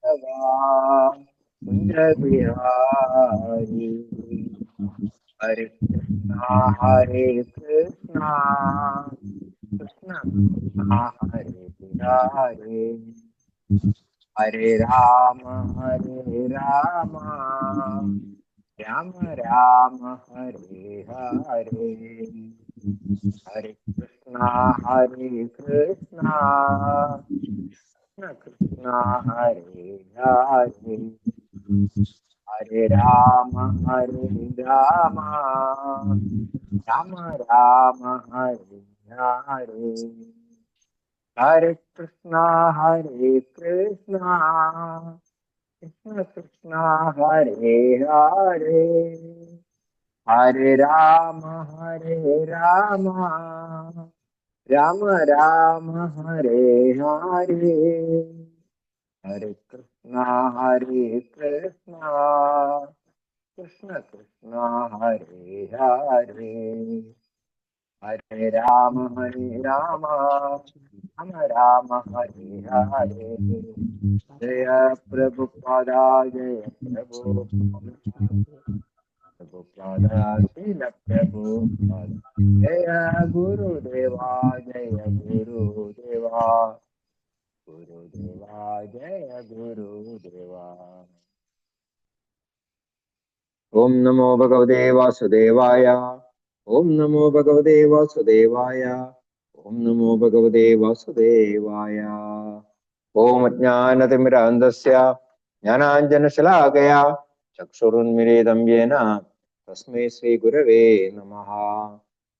कुंज बिहारी। हरे कृष्णा कृष्ण कृष्णा हरे हरे, हरे राम राम राम हरे हरे। हरे कृष्णा कृष्ण कृष्ण हरे हरे, हरे राम राम राम हरे हरे। हरे कृष्णा कृष्ण कृष्ण हरे हरे, हरे राम राम राम राम हरे हरे। हरे कृष्णा कृष्ण कृष्ण कृष्ण हरे हरे, हरे राम राम राम हरे हरे। जय प्रभुपादा जय प्रभुपादा श्रील प्रभुपाद। जय गुरुदेवा जय गुरुदेवा, गुरुदेवा जय गुरुदेवा। ओम नमो भगवते वासुदेवाय, ओम नमो भगवते वासुदेवाय, ओम नमो भगवते वासुदेवाय। ओम अज्ञानतिमिरान्धस्य ज्ञानाञ्जनशलाकया चक्षुरुन्मिलितं येन तस्मै श्रीगुरवे नमः।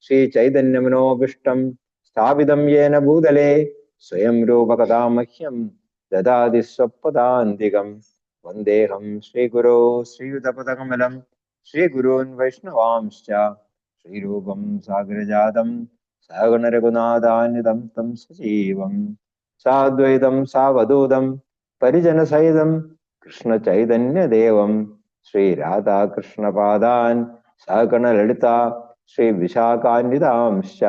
श्रीचैतन्यमनोभीष्टं स्थापितं येन भूतले स्वयं रूपकदा मह्यं ददाति स्वपदान्तिकम्। वन्देऽहं श्रीगुरो श्रीयुतपदकमलं श्रीगुरून् वैष्णवांश्च श्रीरूपं सागरजातं सहगणरघुनाथान्वितं तं सजीवम् साद्वैतं सावधूतं परिजनसहितं कृष्णचैतन्यदेवं श्रीराधाकृष्णपादान् सहगणललिता श्रीविशाखान्वितांश्च।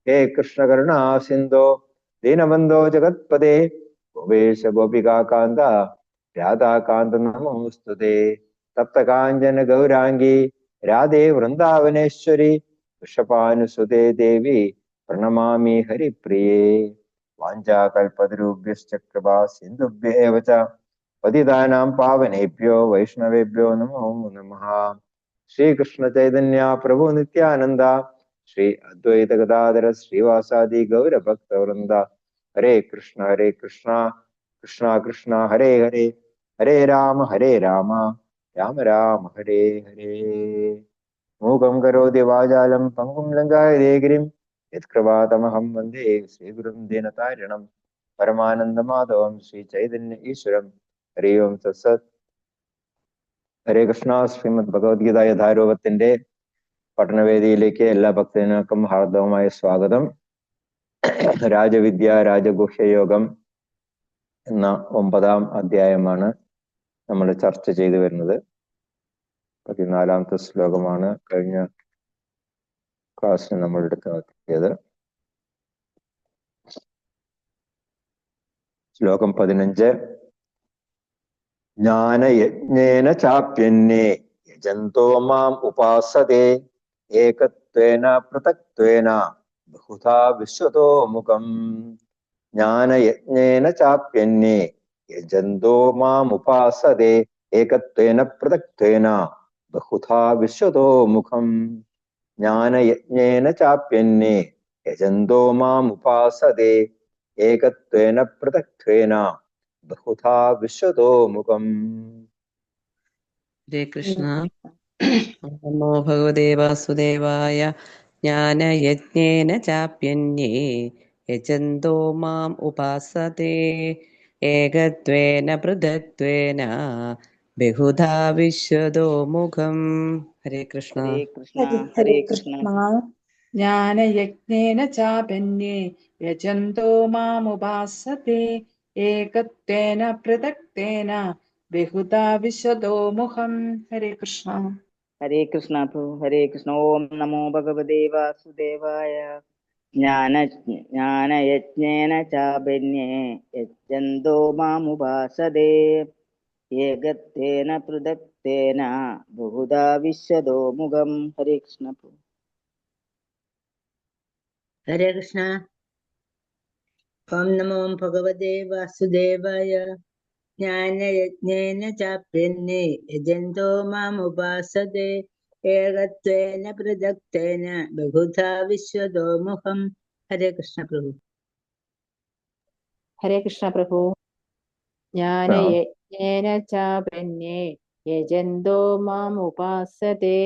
हे कृष्णकरुणा सिन्धो दीनबन्धो जगत्पते गोपेश गोपिकान्त राधाकान्त नमोऽस्तुते। तप्तकाञ्चन गौरांगी राधे वृन्दावनेश्वरी वृषभानुसुते देवी प्रणमामि हरिप्रिये। वाञ्छाकल्पतरुभ्यश्च कृपा सिन्धुभ्येव च पतितानां पावनेभ्यो वैष्णवेभ्यो नमो नमः। श्रीकृष्ण चैतन्य प्रभु नित्यानंद श्री अद्वैत गदाधर श्रीवासादि गौर भक्तवृंद। हरे कृष्ण कृष्ण कृष्ण हरे हरे, हरे राम राम राम हरे हरे। मूकं करोति वाचालं पंगुं लङ्घयते गिरिं, यत्कृपातमहं वन्दे श्रीगुरुं दीनतारिणं परमानन्दमाधवं श्रीचैतन्य ईश्वरं। हरि ओം തത്സത്. ഹരേ കൃഷ്ണ. ശ്രീമദ് ഭഗവത്ഗീത യഥാരൂപത്തിന്റെ പഠനവേദിയിലേക്ക് എല്ലാ ഭക്തജനങ്ങൾക്കും ഹാർദവമായ സ്വാഗതം. രാജവിദ്യ രാജഗുഹ്യയോഗം എന്ന 9ാം അധ്യായമാണ് നമ്മൾ ചർച്ച ചെയ്തു വരുന്നത്. 14ാമത്തെ ശ്ലോകമാണ് കഴിഞ്ഞ ക്ലാസ്സിൽ നമ്മൾ എടുത്തു നോക്കിയത്. ശ്ലോകം 15. ജ്ഞാനയജ്ഞേന ചാപ്യന്യേ യജന്തോ മാം ഉപാസതേ ഏകത്വേന പൃഥക്ത്വേന ബഹുധാ വിശ്വതോ മുഖം. ജ്ഞാനയജ്ഞേന ചാപ്യന്യേ യജന്തോ മാം ഉപാസതേ ഏകത്വേന പൃഥക്ത്വേന ബഹുധാ വിശ്വതോ മുഖം. ജ്ഞാനയജ്ഞേന ചാപ്യന്യേ യജന്തോ മാം ഉപാസതേ ഏകത്വേന പൃഥക്ത്വേന ബഹുധാ വിശ്വതോ മുഖം. ഹരേ കൃഷ്ണ. നമോ ഭഗവതേ വാസുദേവായ. ജ്ഞാനയജ്ഞേന ചാപ്യന്യേ യജന്തോ മാം ഉപാസതേ ഏകത്വേന പൃഥക്ത്വേന ബഹുധാ വിശ്വതോ മുഖം. ഹരേ കൃഷ്ണ. ഹരേ കൃഷ്ണ ഹരേ കൃഷ്ണ. ജ്ഞാനയജ്ഞേന ചാപന്യേ യജന്തോ മാമുപാസത്തെ ഏകത്വേന പൃഥക്തേന ബഹുധാ വിശ്വതോ മുഖം. ഹരേ കൃഷ്ണ. ഹരേ കൃഷ്ണ പ്രഭു. ഹരേ കൃഷ്ണ. ഓം നമോ ഭഗവതേ വാസുദേവായ. ജ്ഞാനയജ്ഞേന ചാപന്യേ യജ്ജന്തോ മാമുപാസതേ ഏകത്വേന പൃഥക്തേന ബഹുധാ വിശ്വതോ മുഖം. ഹരേ കൃഷ്ണ. ഹരേ കൃഷ്ണ. ഓം നമോ ഭഗവതേ വാസുദേവായ. ജ്ഞാനയജ്ഞേന ചാപ്യന്യേ യജന്തോ മാമുപാസതേ ഏകത്വേന പൃഥക്തേന ബഹുധാ വിശ്വതോ മുഖം. ഹരേ കൃഷ്ണ പ്രഭു. ഹരേ കൃഷ്ണ പ്രഭു. ജ്ഞാനയജ്ഞേന ചാപന്യേ യജന്തോ മാം ഉപാസതേ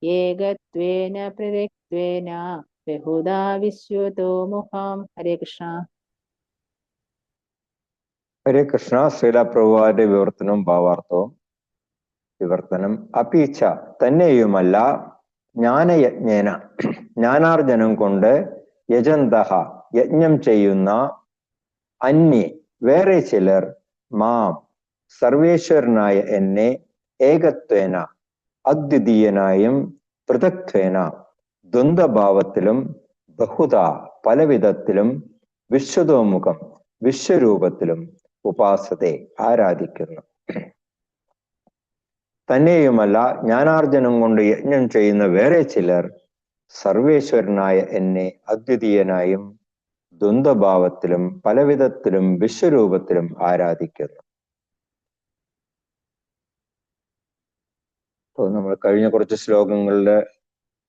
ഏകത്വേന പൃഥക്ത്വേന ബഹുധാ വിശ്വതോ മുഖം. ഹരേ കൃഷ്ണ. ഹരേ കൃഷ്ണ. ശ്രീല പ്രഭുവാന്റെ വിവർത്തനവും ഭാവാർത്ഥവും. വിവർത്തനം: അപീച്ച തന്നെയുമല്ല, ജ്ഞാനയജ്ഞേന ജ്ഞാനാർജനം കൊണ്ട് യജന്തഹ യജ്ഞം ചെയ്യുന്ന അന്യേ വേറെ ചിലർ മാം സർവേശ്വരനായ എന്നെ ഏകത്വേന അദ്വിതീയനായും പൃഥക്ത്വേന ദ്വന്ദ്ഭാവത്തിലും ബഹുധ പലവിധത്തിലും വിശ്വതോമുഖം വിശ്വരൂപത്തിലും ഉപാസത്തെ ആരാധിക്കുന്നു. തന്നെയുമല്ല, ജ്ഞാനാർജനം കൊണ്ട് യജ്ഞം ചെയ്യുന്ന വേറെ ചിലർ സർവേശ്വരനായ എന്നെ അദ്വിതീയനായും ദ്വന്ദ്ഭാവത്തിലും പലവിധത്തിലും വിശ്വരൂപത്തിലും ആരാധിക്കുന്നു. അപ്പോൾ നമ്മൾ കഴിഞ്ഞ കുറച്ച് ശ്ലോകങ്ങളില്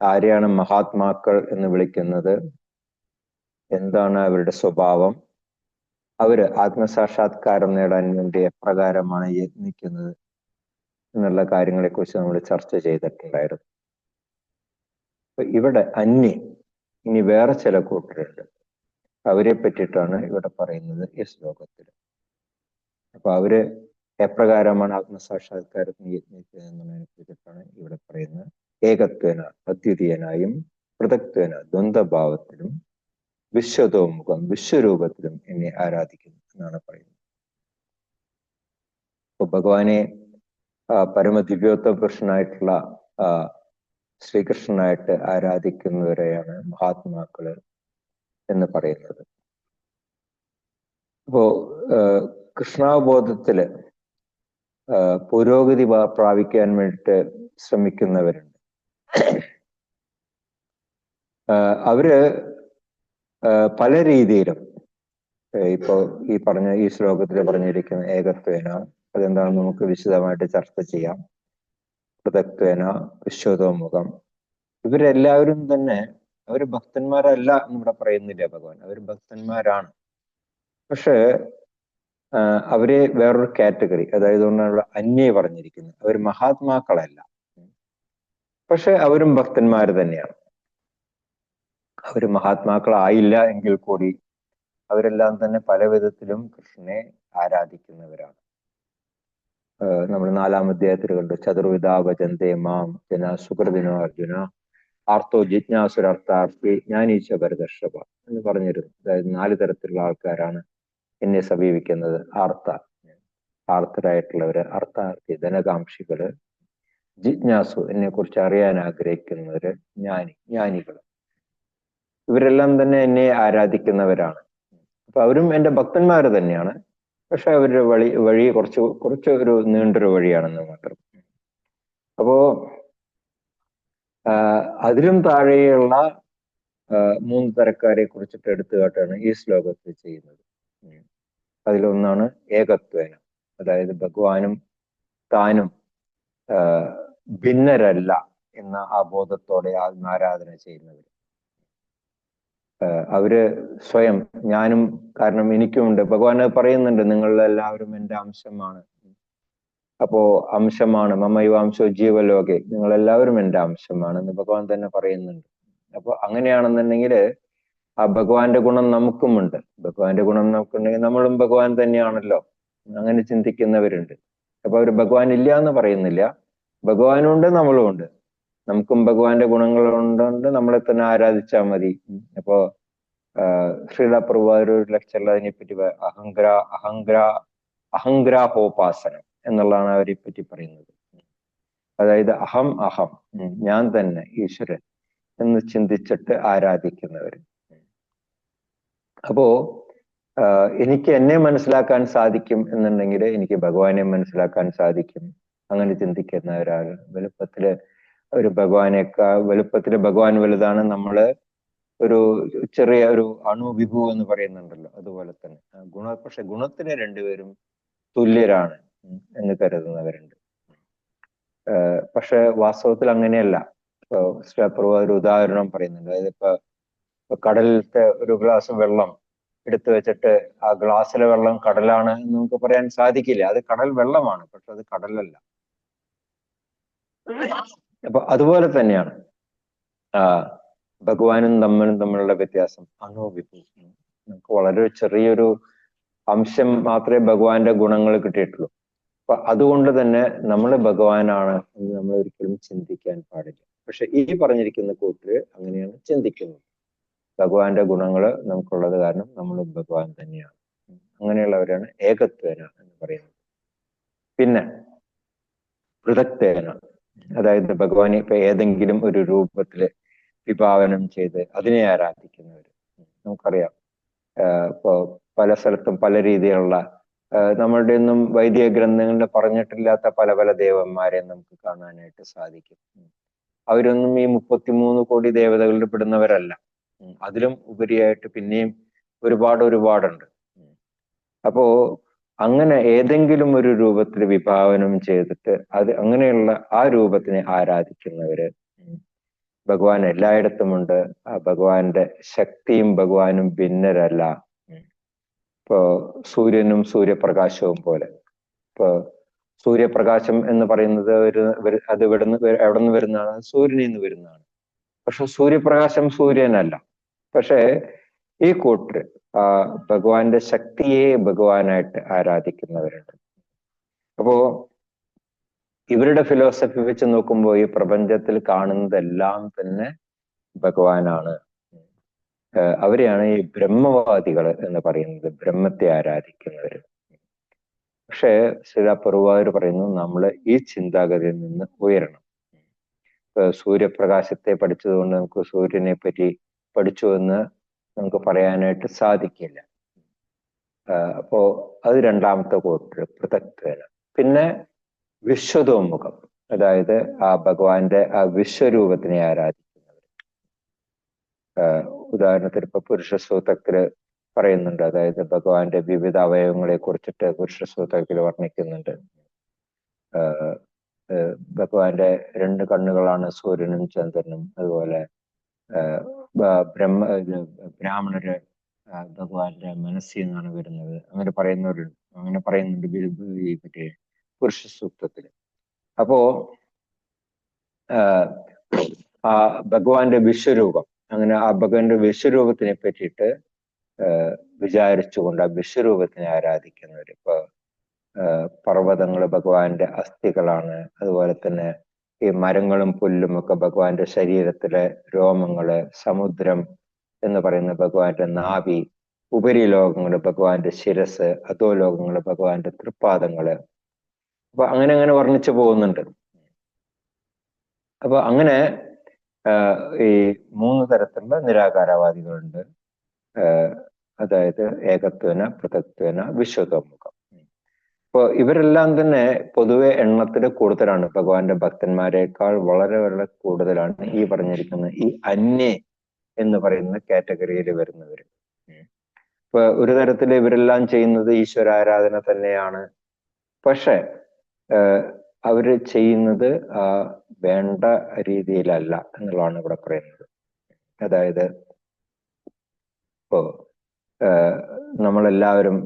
ആരെയാണ് മഹാത്മാക്കൾ എന്ന് വിളിക്കുന്നത്, എന്താണ് അവരുടെ സ്വഭാവം, അവര് ആത്മസാക്ഷാത്കാരം നേടാൻ വേണ്ടി എപ്രകാരമാണ് യത്നിക്കുന്നത് എന്നുള്ള കാര്യങ്ങളെ കുറിച്ച് നമ്മൾ ചർച്ച ചെയ്തിട്ടുണ്ടായിരുന്നു. അപ്പൊ ഇവിടെ അന്യ ഇനി വേറെ ചില കൂട്ടരുണ്ട്, അവരെ പറ്റിയിട്ടാണ് ഇവിടെ പറയുന്നത് ഈ ശ്ലോകത്തിൽ. അപ്പൊ അവര് എപ്രകാരമാണ് ആത്മസാക്ഷാത്കാരത്തിന് യത്നിക്കുന്നത് എന്നതിനെ കുറിച്ചിട്ടാണ് ഇവിടെ പറയുന്നത്. ഏകത്വേന അദ്വിതീയനായും പൃഥക്ത്വേന ദ്വന്ദ്ഭാവത്തിലും വിശ്വതോമുഖം വിശ്വരൂപത്തിലും എന്നെ ആരാധിക്കുന്നു എന്നാണ് പറയുന്നത്. അപ്പൊ ഭഗവാനെ പരമദിവ്യോത്തമ പുരുഷനായിട്ടുള്ള ശ്രീകൃഷ്ണനായിട്ട് ആരാധിക്കുന്നവരെയാണ് മഹാത്മാക്കള് എന്ന് പറയുന്നത്. അപ്പോ കൃഷ്ണാവബോധത്തില് പുരോഗതി പ്രാപിക്കാൻ വേണ്ടിയിട്ട് ശ്രമിക്കുന്നവരുണ്ട്. അവര് പല രീതിയിലും ഇപ്പോ ഈ ശ്ലോകത്തിൽ പറഞ്ഞിരിക്കുന്ന ഏകത്വേന, അതെന്താണെന്ന് നമുക്ക് വിശദമായിട്ട് ചർച്ച ചെയ്യാം. പൃഥക്ത്വേന, വിശ്വതോമുഖം, ഇവരെല്ലാവരും തന്നെ അവര് ഭക്തന്മാരല്ല എന്നിവിടെ പറയുന്നില്ല ഭഗവാൻ. അവർ ഭക്തന്മാരാണ്, പക്ഷെ അവരെ വേറൊരു കാറ്റഗറി, അതായത് കൊണ്ടാണ് അന്യേ പറഞ്ഞിരിക്കുന്നത്. അവർ മഹാത്മാക്കളല്ല, പക്ഷെ അവരും ഭക്തന്മാർ തന്നെയാണ്. അവര് മഹാത്മാക്കളായില്ല എങ്കിൽ കൂടി അവരെല്ലാം തന്നെ പല വിധത്തിലും കൃഷ്ണനെ ആരാധിക്കുന്നവരാണ്. നമ്മൾ 4-ാം അധ്യായത്തിൽ കണ്ടു, ചതുർവിധാ ഭജന്തേ മാം ജന സുകൃതിനോ അർജുന ആർത്തോ ജിജ്ഞാസുരർത്ഥാർത്ഥി ജ്ഞാനീച്ച ഭരതർഷഭ എന്ന് പറഞ്ഞിരുന്നു. അതായത് 4 തരത്തിലുള്ള ആൾക്കാരാണ് എന്നെ സമീപിക്കുന്നത്. ആർത്തരായിട്ടുള്ളവര്, അർത്ഥാർത്ഥി ധനകാംക്ഷികള്, ജിജ്ഞാസു എന്നെ കുറിച്ച് അറിയാൻ ആഗ്രഹിക്കുന്നവര്, ജ്ഞാനികള്. ഇവരെല്ലാം തന്നെ എന്നെ ആരാധിക്കുന്നവരാണ്. അപ്പൊ അവരും എൻ്റെ ഭക്തന്മാര് തന്നെയാണ്, പക്ഷെ അവരുടെ വഴി കുറച്ച് ഒരു നീണ്ടൊരു വഴിയാണെന്ന് മാത്രം. അപ്പോ അതിലും താഴെയുള്ള 3 തരക്കാരെ കുറിച്ചിട്ട് എടുത്തുകാട്ടാണ് ഈ ശ്ലോകത്തിൽ ചെയ്യുന്നത്. അതിലൊന്നാണ് ഏകത്വേന, അതായത് ഭഗവാനും താനും ഭിന്നരല്ല എന്ന ആ ബോധത്തോടെ ആത്മാരാധന ചെയ്യുന്നവർ. അവര് സ്വയം ഞാനും, കാരണം എനിക്കുമുണ്ട്, ഭഗവാൻ പറയുന്നുണ്ട്, നിങ്ങളെല്ലാവരും എൻ്റെ അംശമാണ്. അപ്പോ അംശമാണ്, മമൈവാംശോ ജീവലോകെ, നിങ്ങളെല്ലാവരും എൻ്റെ അംശമാണ് എന്ന് ഭഗവാൻ തന്നെ പറയുന്നുണ്ട്. അപ്പൊ അങ്ങനെയാണെന്നുണ്ടെങ്കിൽ ആ ഭഗവാന്റെ ഗുണം നമുക്കുമുണ്ട്. ഭഗവാന്റെ ഗുണം നമുക്കുണ്ടെങ്കിൽ നമ്മളും ഭഗവാൻ തന്നെയാണല്ലോ, അങ്ങനെ ചിന്തിക്കുന്നവരുണ്ട്. അപ്പൊ അവർ ഭഗവാൻ ഇല്ല എന്ന് പറയുന്നില്ല, ഭഗവാനുണ്ട്, നമ്മളും ഉണ്ട്. നമുക്കും ഭഗവാന്റെ ഗുണങ്ങൾ ഉണ്ടുകൊണ്ട് നമ്മളെ തന്നെ ആരാധിച്ചാൽ മതി. അപ്പോ ശ്രീല പ്രഭുപാദർ ഒരു ലെക്ചറിൽ അതിനെപ്പറ്റി അഹംഗ്രാഹോപാസനം എന്നുള്ളതാണ് അവരെ പറ്റി പറയുന്നത്. അതായത് അഹം ഞാൻ തന്നെ ഈശ്വരൻ എന്ന് ചിന്തിച്ചിട്ട് ആരാധിക്കുന്നവർ. അപ്പോ എനിക്ക് എന്നെ മനസ്സിലാക്കാൻ സാധിക്കും എന്നുണ്ടെങ്കിൽ എനിക്ക് ഭഗവാനെ മനസ്സിലാക്കാൻ സാധിക്കും. അങ്ങനെ ചിന്തിക്കുന്ന ഒരാൾ വലുപ്പത്തില് ഒരു വലുപ്പത്തില് ഭഗവാൻ വലുതാണ്. നമ്മള് ഒരു ചെറിയ ഒരു അണുവിഭു എന്ന് പറയുന്നുണ്ടല്ലോ, അതുപോലെ തന്നെ പക്ഷെ ഗുണത്തിന് രണ്ടുപേരും തുല്യരാണ് എന്ന് കരുതുന്നവരുണ്ട്. പക്ഷെ വാസ്തവത്തിൽ അങ്ങനെയല്ല. പ്രഭു ഒരു ഉദാഹരണം പറയുന്നുണ്ട്. അതായത് ഇപ്പൊ കടലിലത്തെ ഒരു ഗ്ലാസ് വെള്ളം എടുത്തു വെച്ചിട്ട് ആ ഗ്ലാസ്സിലെ വെള്ളം കടലാണ് എന്ന് നമുക്ക് പറയാൻ സാധിക്കില്ല. അത് കടൽ വെള്ളമാണ്, പക്ഷെ അത് കടലല്ല. അപ്പൊ അതുപോലെ തന്നെയാണ് ഭഗവാനും തമ്മിലുള്ള വ്യത്യാസം. അണുവിഭു. നമുക്ക് വളരെ ചെറിയൊരു അംശം മാത്രമേ ഭഗവാന്റെ ഗുണങ്ങൾ കിട്ടിയിട്ടുള്ളൂ. അപ്പൊ അതുകൊണ്ട് തന്നെ നമ്മൾ ഭഗവാനാണ് എന്ന് നമ്മൾ ഒരിക്കലും ചിന്തിക്കാൻ പാടില്ല. പക്ഷെ ഈ പറഞ്ഞിരിക്കുന്ന കൂട്ടര് അങ്ങനെയാണ് ചിന്തിക്കുന്നത്. ഭഗവാന്റെ ഗുണങ്ങൾ നമുക്കുള്ളത് കാരണം നമ്മൾ ഭഗവാൻ തന്നെയാണ്. അങ്ങനെയുള്ളവരാണ് ഏകത്വേന എന്ന് പറയുന്നത്. പിന്നെ പൃഥക്തേന, അതായത് ഭഗവാനെ ഇപ്പൊ ഏതെങ്കിലും ഒരു രൂപത്തില് വിഭാവനം ചെയ്ത് അതിനെ ആരാധിക്കുന്നവര്. നമുക്കറിയാം ഇപ്പൊ പല സ്ഥലത്തും പല രീതിയിലുള്ള നമ്മളുടെ ഒന്നും വൈദിക ഗ്രന്ഥങ്ങളിൽ പറഞ്ഞിട്ടില്ലാത്ത പല പല ദേവന്മാരെ നമുക്ക് കാണാനായിട്ട് സാധിക്കും. അവരൊന്നും ഈ 33 കോടി ദേവതകളിൽ പെടുന്നവരല്ല. അതിലും ഉപരിയായിട്ട് പിന്നെയും ഒരുപാടുണ്ട്. അപ്പോ അങ്ങനെ ഏതെങ്കിലും ഒരു രൂപത്തിൽ വിഭാവനം ചെയ്തിട്ട് അങ്ങനെയുള്ള ആ രൂപത്തിനെ ആരാധിക്കുന്നവര് ഭഗവാൻ എല്ലായിടത്തുമുണ്ട്. ആ ഭഗവാന്റെ ശക്തിയും ഭഗവാനും ഭിന്നരല്ല. ഇപ്പോ സൂര്യനും സൂര്യപ്രകാശവും പോലെ. ഇപ്പോ സൂര്യപ്രകാശം എന്ന് പറയുന്നത് അത് എവിടെ നിന്ന് വരുന്നതാണ്? സൂര്യനിൽ നിന്ന് വരുന്നതാണ്. പക്ഷെ സൂര്യപ്രകാശം സൂര്യനല്ല. പക്ഷെ ഈ കൂട്ടര് ഭഗവാന്റെ ശക്തിയെ ഭഗവാനായിട്ട് ആരാധിക്കുന്നവരുണ്ട്. അപ്പോ ഇവരുടെ ഫിലോസഫി വെച്ച് നോക്കുമ്പോൾ ഈ പ്രപഞ്ചത്തിൽ കാണുന്നതെല്ലാം തന്നെ ഭഗവാനാണ്. അവരെയാണ് ഈ ബ്രഹ്മവാദികൾ എന്ന് പറയുന്നത്, ബ്രഹ്മത്തെ ആരാധിക്കുന്നവര്. പക്ഷെ ശ്രീല പ്രഭുപാദർ പറയുന്നു നമ്മൾ ഈ ചിന്താഗതിയിൽ നിന്ന് ഉയരണം. സൂര്യപ്രകാശത്തെ പഠിച്ചതുകൊണ്ട് നമുക്ക് സൂര്യനെ പറ്റി പഠിച്ചു എന്ന് നമുക്ക് പറയാനായിട്ട് സാധിക്കില്ല. അപ്പോ അത് രണ്ടാമത്തെ കൂട്ടർ പൃഥക്വേന. പിന്നെ വിശ്വതോമുഖം, അതായത് ആ ഭഗവാന്റെ ആ വിശ്വരൂപത്തിനെ ആരാധിക്കുന്നവർ. ഉദാഹരണത്തിന് ഇപ്പൊ പുരുഷ സൂക്തത്തില് പറയുന്നുണ്ട്. അതായത് ഭഗവാന്റെ വിവിധ അവയവങ്ങളെ കുറിച്ചിട്ട് പുരുഷ സൂക്തത്തിൽ വർണ്ണിക്കുന്നുണ്ട്. ഭഗവാന്റെ 2 കണ്ണുകളാണ് സൂര്യനും ചന്ദ്രനും. അതുപോലെ ബ്രാഹ്മണര് ഭഗവാന്റെ മനസ്സിൽ നിന്നാണ് വരുന്നത്. അങ്ങനെ പറയുന്നുണ്ട് ഈ മറ്റേ പുരുഷ സൂക്തത്തില്. അപ്പോ ആ ഭഗവാന്റെ വിശ്വരൂപം, അങ്ങനെ ആ ഭഗവാന്റെ വിശ്വരൂപത്തിനെ പറ്റിയിട്ട് വിചാരിച്ചുകൊണ്ട് ആ വിശ്വരൂപത്തിനെ ആരാധിക്കുന്നവർ. ഇപ്പൊ പർവ്വതങ്ങൾ ഭഗവാന്റെ അസ്ഥികളാണ്. അതുപോലെ തന്നെ ഈ മരങ്ങളും പുല്ലും ഒക്കെ ഭഗവാന്റെ ശരീരത്തിലെ രോമങ്ങള്, സമുദ്രം എന്ന് പറയുന്ന ഭഗവാന്റെ നാഭി, ഉപരിലോകങ്ങള് ഭഗവാന്റെ ശിരസ്, അധോലോകങ്ങള് ഭഗവാന്റെ തൃപ്പാദങ്ങള്. അപ്പൊ അങ്ങനെ വർണ്ണിച്ചു പോകുന്നുണ്ട്. അപ്പൊ അങ്ങനെ ഈ 3 തരത്തിലുള്ള നിരാകാരവാദികളുണ്ട്. അതായത് ഏകത്വേന, പൃഥക്വേന, വിശ്വതോമുഖം. അപ്പൊ ഇവരെല്ലാം തന്നെ പൊതുവെ എണ്ണത്തിന് കൂടുതലാണ്. ഭഗവാന്റെ ഭക്തന്മാരെക്കാൾ വളരെ വളരെ കൂടുതലാണ് ഈ പറഞ്ഞിരിക്കുന്ന ഈ അന്യേ എന്ന് പറയുന്ന കാറ്റഗറിയിൽ വരുന്നവര്. ഇപ്പൊ ഒരു തരത്തിൽ ഇവരെല്ലാം ചെയ്യുന്നത് ഈശ്വരാരാധന തന്നെയാണ്. പക്ഷെ അവര് ചെയ്യുന്നത് വേണ്ട രീതിയിലല്ല എന്നുള്ളതാണ് ഇവിടെ പറയുന്നത്. അതായത് ഇപ്പോ നമ്മളെല്ലാവരും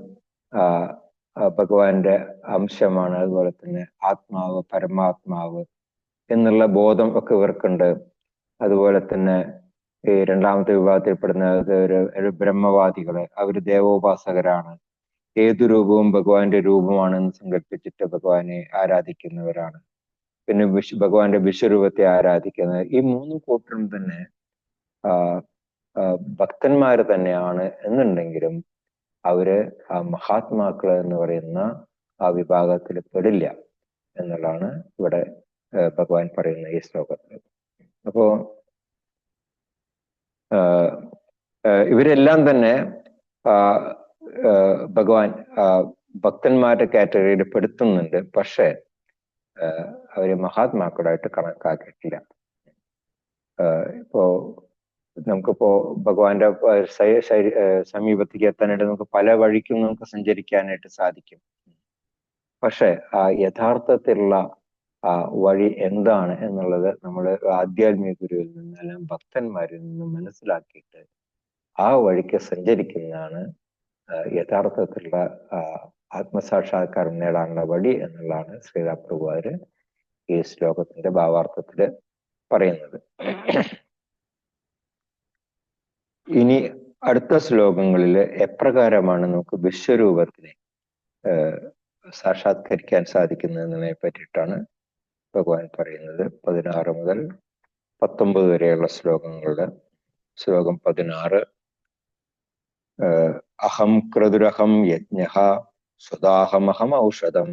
ഭഗവാന്റെ അംശമാണ്. അതുപോലെ തന്നെ ആത്മാവ്, പരമാത്മാവ് എന്നുള്ള ബോധം ഒക്കെ ഇവർക്കുണ്ട്. അതുപോലെ തന്നെ ഈ രണ്ടാമത്തെ വിഭാഗത്തിൽപ്പെടുന്ന ഒരു ബ്രഹ്മവാദികള്, അവര് ദേവോപാസകരാണ്. ഏതു രൂപവും ഭഗവാന്റെ രൂപമാണെന്ന് സങ്കല്പിച്ചിട്ട് ഭഗവാനെ ആരാധിക്കുന്നവരാണ്. പിന്നെ ഭഗവാന്റെ വിശ്വരൂപത്തെ ആരാധിക്കുന്നത്. ഈ 3 കൂട്ടരും തന്നെ ഭക്തന്മാര് തന്നെയാണ് എന്നുണ്ടെങ്കിലും അവര് മഹാത്മാക്കള് എന്ന് പറയുന്ന ആ വിഭാഗത്തിൽ പെടില്ല എന്നുള്ളതാണ് ഇവിടെ ഭഗവാൻ പറയുന്ന ഈ ശ്ലോകത്തിൽ. അപ്പോ ഇവരെല്ലാം തന്നെ ഭഗവാൻ ഭക്തന്മാരുടെ കാറ്റഗറിയിൽ പെടുത്തുന്നുണ്ട്. പക്ഷെ അവര് മഹാത്മാക്കളായിട്ട് കണക്കാക്കിയിട്ടില്ല. ഇപ്പോ നമുക്കിപ്പോ ഭഗവാന്റെ സമീപത്തേക്ക് എത്താനായിട്ട് നമുക്ക് പല വഴിക്കും നമുക്ക് സഞ്ചരിക്കാനായിട്ട് സാധിക്കും. പക്ഷെ യഥാർത്ഥത്തിലുള്ള വഴി എന്താണ് എന്നുള്ളത് നമ്മൾ ആധ്യാത്മിക ഗുരുവിൽ നിന്ന് അല്ലെങ്കിൽ ഭക്തന്മാരിൽ നിന്ന് മനസ്സിലാക്കിയിട്ട് ആ വഴിക്ക് സഞ്ചരിക്കുന്നതാണ് യഥാർത്ഥത്തിലുള്ള ആത്മസാക്ഷാത്കാരം നേടാനുള്ള വഴി എന്നുള്ളതാണ് ശ്രീരാ പ്രഭുവാര് ഈ ശ്ലോകത്തിന്റെ ഭാവാർത്ഥത്തില് പറയുന്നത്. ഇനി അടുത്ത ശ്ലോകങ്ങളിൽ എപ്രകാരമാണ് നമുക്ക് വിശ്വരൂപത്തിനെ സാക്ഷാത്കരിക്കാൻ സാധിക്കുന്നതിനെ പറ്റിയിട്ടാണ് ഭഗവാൻ പറയുന്നത്. 16 മുതൽ 19 വരെയുള്ള ശ്ലോകങ്ങളുടെ ശ്ലോകം 16. അഹം ക്രതുരഹം യജ്ഞഃ സ്വദാഹമഹം ഔഷധം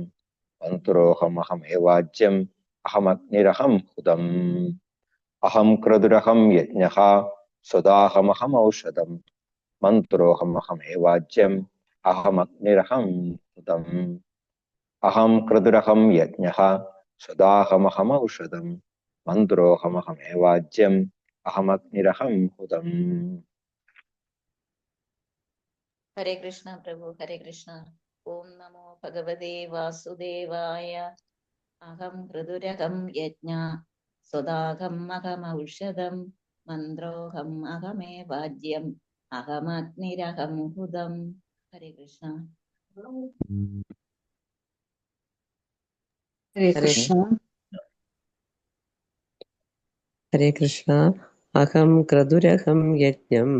മന്ത്രോഹമഹമേവാജ്യം അഹമഗ്നിരഹം ഹുതം. അഹം ക്രതുരഹം യജ്ഞഃ സ്വദാഹമഹം ഔഷധം മന്ത്രോഹമഹമേവാജ്യം അഹമഗ്നിരഹം ഹുതം. അഹം ക്രതുരഹം യജ്ഞഃ സ്വദാഹമഹം ഔഷധം മന്ത്രോഹമഹമേവാജ്യം അഹമഗ്നിരഹം ഹുതം. ഹരേ കൃഷ്ണ പ്രഭു, ഹരേ കൃഷ്ണ. ഓം നമോ ഭഗവതേ വാസുദേവായ. അഹം ഋതുരഹം യജ്ഞ സ്വദാഹം അഹമൗഷധം മന്ത്രോഹം അഹമേവാജ്യം അഹമഗ്നിരഹം ഹുതം. ഹരേ കൃഷ്ണ. ഹരേ കൃഷ്ണ. ഹരേ കൃഷ്ണ. അഹം ക്രതുരഹം യജ്ഞം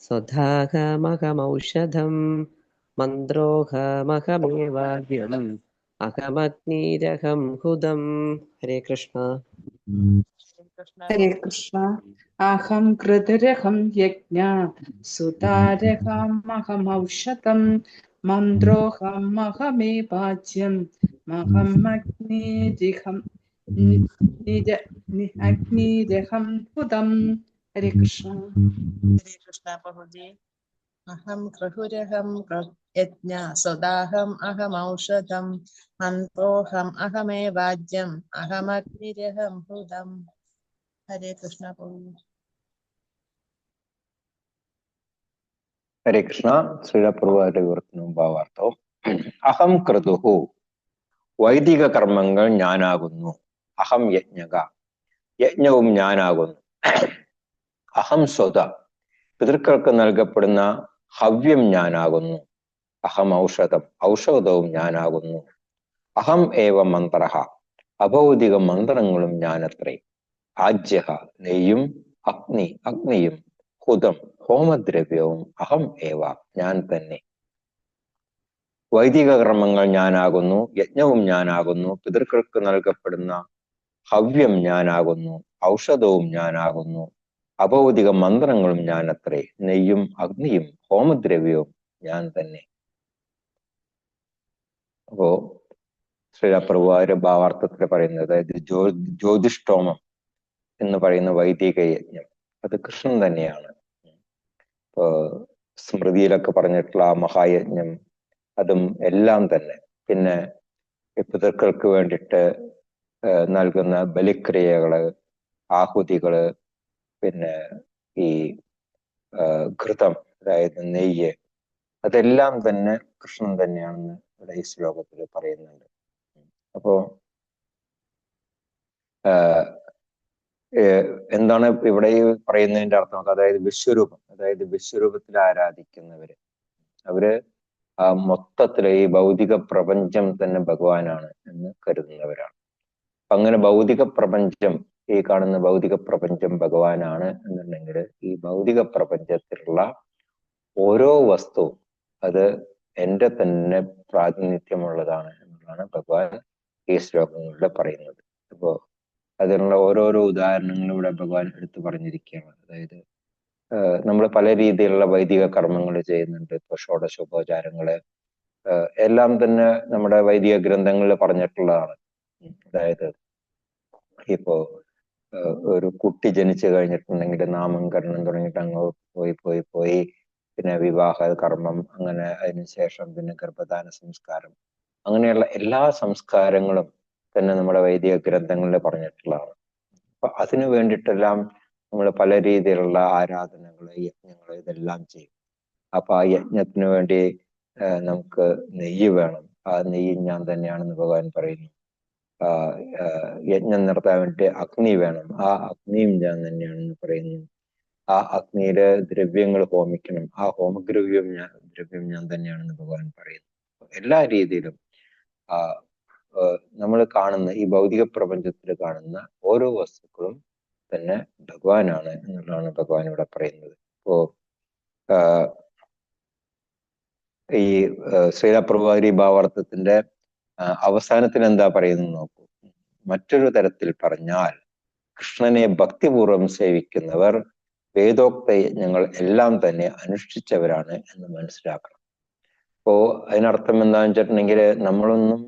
സ്വധാഹമഹമൗഷധം മന്ത്രോഹമഹമേവാജ്യം അഹമഗ്നിരഹം ഹുതം. ഹരേ കൃഷ്ണ. ഹരേ കൃഷ്ണ. അഹം കൃതുരഹം യജ്ഞ സുതാരഹമഹമൗഷധം മന്ത്രോഹമഹമേവാജ്യം അഹമഗ്നിരഹം അഗ്നിരഹം ഹുതം. ഹരേ കൃഷ്ണ. ഹരേ കൃഷ്ണ പ്രഭുജി. അഹം ക്രതുരഹം യജ്ഞ സ്വദാഹം അഹമൗഷധം മന്ത്രോഹം അഹമേവാജ്യം അഹമഗ്നിരഹം ഹുതം. ഹരേ കൃഷ്ണ പ്രഭുജി. ഹരേ കൃഷ്ണ. ശ്രീലപ്രഭുവാരുടെ വിവർത്തനവും ഭാവാർത്ഥവും. അഹം ക്രതുഹു, വൈദിക കർമ്മങ്ങൾ ഞാനാകുന്നു. അഹം യജ്ഞക, യജ്ഞവും ഞാനാകുന്നു. അഹം സ്വത, പിതൃക്കൾക്ക് നൽകപ്പെടുന്ന ഹവ്യം ഞാനാകുന്നു. അഹം ഔഷധം, ഔഷധവും ഞാനാകുന്നു. അഹം ഏവ മന്ത്രഃ, അഭൗതിക മന്ത്രങ്ങളും ഞാനത്രേ. ആജ്യഃ, നെയ്യും. അഗ്നി, അഗ്നിയും. ഹുതം, ഹോമദ്രവ്യവും. അഹം ഏവ, ഞാൻ തന്നെ. വൈദിക കർമ്മങ്ങൾ ഞാനാകുന്നു, യജ്ഞവും ഞാനാകുന്നു, പിതൃക്കൾക്ക് നൽകപ്പെടുന്ന ഹവ്യം ഞാനാകുന്നു, ഔഷധവും ഞാനാകുന്നു, അഭൗതിക മന്ത്രങ്ങളും ഞാനത്രേ. നെയ്യും അഗ്നിയും ഹോമദ്രവ്യവും ഞാൻ തന്നെ. അപ്പോ ശ്രീലപ്രഭുവാര് ഭാവാർത്ഥത്തിൽ പറയുന്നത്, അതായത് ജ്യോതിഷ്ഠോമം എന്ന് പറയുന്ന വൈദിക യജ്ഞം അത് കൃഷ്ണൻ തന്നെയാണ്. ഇപ്പോ സ്മൃതിയിലൊക്കെ പറഞ്ഞിട്ടുള്ള ആ മഹായജ്ഞം അതും എല്ലാം തന്നെ. പിന്നെ പിതൃക്കൾക്ക് വേണ്ടിയിട്ട് നൽകുന്ന ബലിക്രിയകള്, ആഹുതികള്, പിന്നെ ഈ ഘൃതം അതായത് നെയ്യ്, അതെല്ലാം തന്നെ കൃഷ്ണൻ തന്നെയാണെന്ന് ഇവിടെ ഈ ശ്ലോകത്തിൽ പറയുന്നുണ്ട്. അപ്പോ എന്താണ് ഇവിടെ ഈ പറയുന്നതിന്റെ അർത്ഥം? അതായത് വിശ്വരൂപം, അതായത് വിശ്വരൂപത്തിൽ ആരാധിക്കുന്നവര് അവര് മൊത്തത്തില് ഈ ഭൗതിക പ്രപഞ്ചം തന്നെ ഭഗവാനാണ് എന്ന് കരുതുന്നവരാണ്. അങ്ങനെ ഭൗതിക പ്രപഞ്ചം, ഈ കാണുന്ന ഭൗതിക പ്രപഞ്ചം ഭഗവാനാണ് എന്നുണ്ടെങ്കിൽ ഈ ഭൗതിക പ്രപഞ്ചത്തിലുള്ള ഓരോ വസ്തുവും അത് എൻ്റെ തന്നെ പ്രാതിനിധ്യമുള്ളതാണ് എന്നുള്ളതാണ് ഭഗവാൻ ഈ ശ്ലോകങ്ങളിലൂടെ പറയുന്നത്. അപ്പോ അതിനുള്ള ഓരോരോ ഉദാഹരണങ്ങളും ഇവിടെ ഭഗവാൻ എടുത്തു പറഞ്ഞിരിക്കുകയാണ്. അതായത് നമ്മൾ പല രീതിയിലുള്ള വൈദിക കർമ്മങ്ങൾ ചെയ്യുന്നുണ്ട്. ഇപ്പൊ ഷോഡശോപചാരങ്ങള് എല്ലാം തന്നെ നമ്മുടെ വൈദിക ഗ്രന്ഥങ്ങളിൽ പറഞ്ഞിട്ടുള്ളതാണ്. അതായത് ഇപ്പോ ഒരു കുട്ടി ജനിച്ചു കഴിഞ്ഞിട്ടുണ്ടെങ്കിൽ നാമകരണം തുടങ്ങിയിട്ട് അങ്ങ് പോയി പിന്നെ വിവാഹ കർമ്മം, അങ്ങനെ അതിനുശേഷം പിന്നെ ഗർഭധാന സംസ്കാരം, അങ്ങനെയുള്ള എല്ലാ സംസ്കാരങ്ങളും തന്നെ നമ്മുടെ വൈദിക ഗ്രന്ഥങ്ങളിൽ പറഞ്ഞിട്ടുള്ളതാണ്. അപ്പൊ അതിനു വേണ്ടിയിട്ടെല്ലാം നമ്മൾ പല രീതിയിലുള്ള ആരാധനകൾ, യജ്ഞങ്ങൾ ഇതെല്ലാം ചെയ്യും. അപ്പൊ ആ യജ്ഞത്തിന് വേണ്ടി നമുക്ക് നെയ്യ് വേണം. ആ നെയ്യ് ഞാൻ തന്നെയാണെന്ന് ഭഗവാൻ പറയുന്നു. യജ്ഞം നടത്താൻ വേണ്ടി അഗ്നി വേണം. ആ അഗ്നിയും ഞാൻ തന്നെയാണെന്ന് പറയുന്നു. ആ അഗ്നിയില് ദ്രവ്യങ്ങൾ ഹോമിക്കണം. ആ ഹോമദ്രവ്യം ഞാൻ തന്നെയാണെന്ന് ഭഗവാൻ പറയുന്നു. എല്ലാ രീതിയിലും നമ്മൾ കാണുന്ന ഈ ഭൗതിക പ്രപഞ്ചത്തിൽ കാണുന്ന ഓരോ വസ്തുക്കളും തന്നെ ഭഗവാനാണ് എന്നുള്ളതാണ് ഭഗവാൻ ഇവിടെ പറയുന്നത്. ഇപ്പോ ഈ ശ്രീലപ്രഭാരി ഭാവാർത്ഥത്തിന്റെ അവസാനത്തിൽ എന്താ പറയുന്നത് നോക്കൂ. മറ്റൊരു തരത്തിൽ പറഞ്ഞാൽ കൃഷ്ണനെ ഭക്തിപൂർവം സേവിക്കുന്നവർ വേദോക്ത യജ്ഞങ്ങൾ എല്ലാം തന്നെ അനുഷ്ഠിച്ചവരാണ് എന്ന് മനസ്സിലാക്കണം. അപ്പോ അതിനർത്ഥം എന്താണെന്ന് വെച്ചിട്ടുണ്ടെങ്കിൽ നമ്മളൊന്നും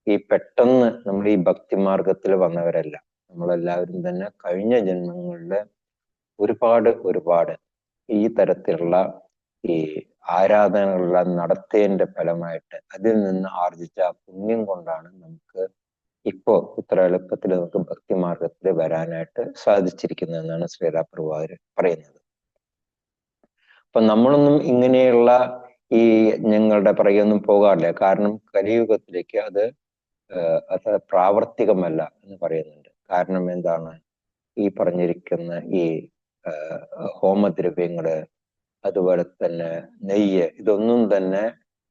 ഈ പെട്ടെന്ന് നമ്മൾ ഈ ഭക്തിമാർഗത്തിൽ വന്നവരല്ല. നമ്മളെല്ലാവരും തന്നെ കഴിഞ്ഞ ജന്മങ്ങളില് ഒരുപാട് ഈ തരത്തിലുള്ള ഈ ആരാധനകളെല്ലാം നടത്തിയതിന്റെ ഫലമായിട്ട് അതിൽ നിന്ന് ആർജിച്ച പുണ്യം കൊണ്ടാണ് നമുക്ക് ഇപ്പോ ഇത്ര എളുപ്പത്തിൽ നമുക്ക് ഭക്തിമാർഗത്തിൽ വരാനായിട്ട് സാധിച്ചിരിക്കുന്നതെന്നാണ് ശ്രീലപ്രഭാകർ പറയുന്നത്. അപ്പൊ നമ്മളൊന്നും ഇങ്ങനെയുള്ള ഈ യജ്ഞങ്ങളുടെ പുറകെയൊന്നും പോകാറില്ല. കാരണം കലിയുഗത്തിലേക്ക് അത് പ്രാവർത്തികമല്ല എന്ന് പറയുന്നുണ്ട്. കാരണം എന്താണ്? ഈ പറഞ്ഞിരിക്കുന്ന ഈ ഹോമദ്രവ്യങ്ങള്, അതുപോലെ തന്നെ നെയ്യ്, ഇതൊന്നും തന്നെ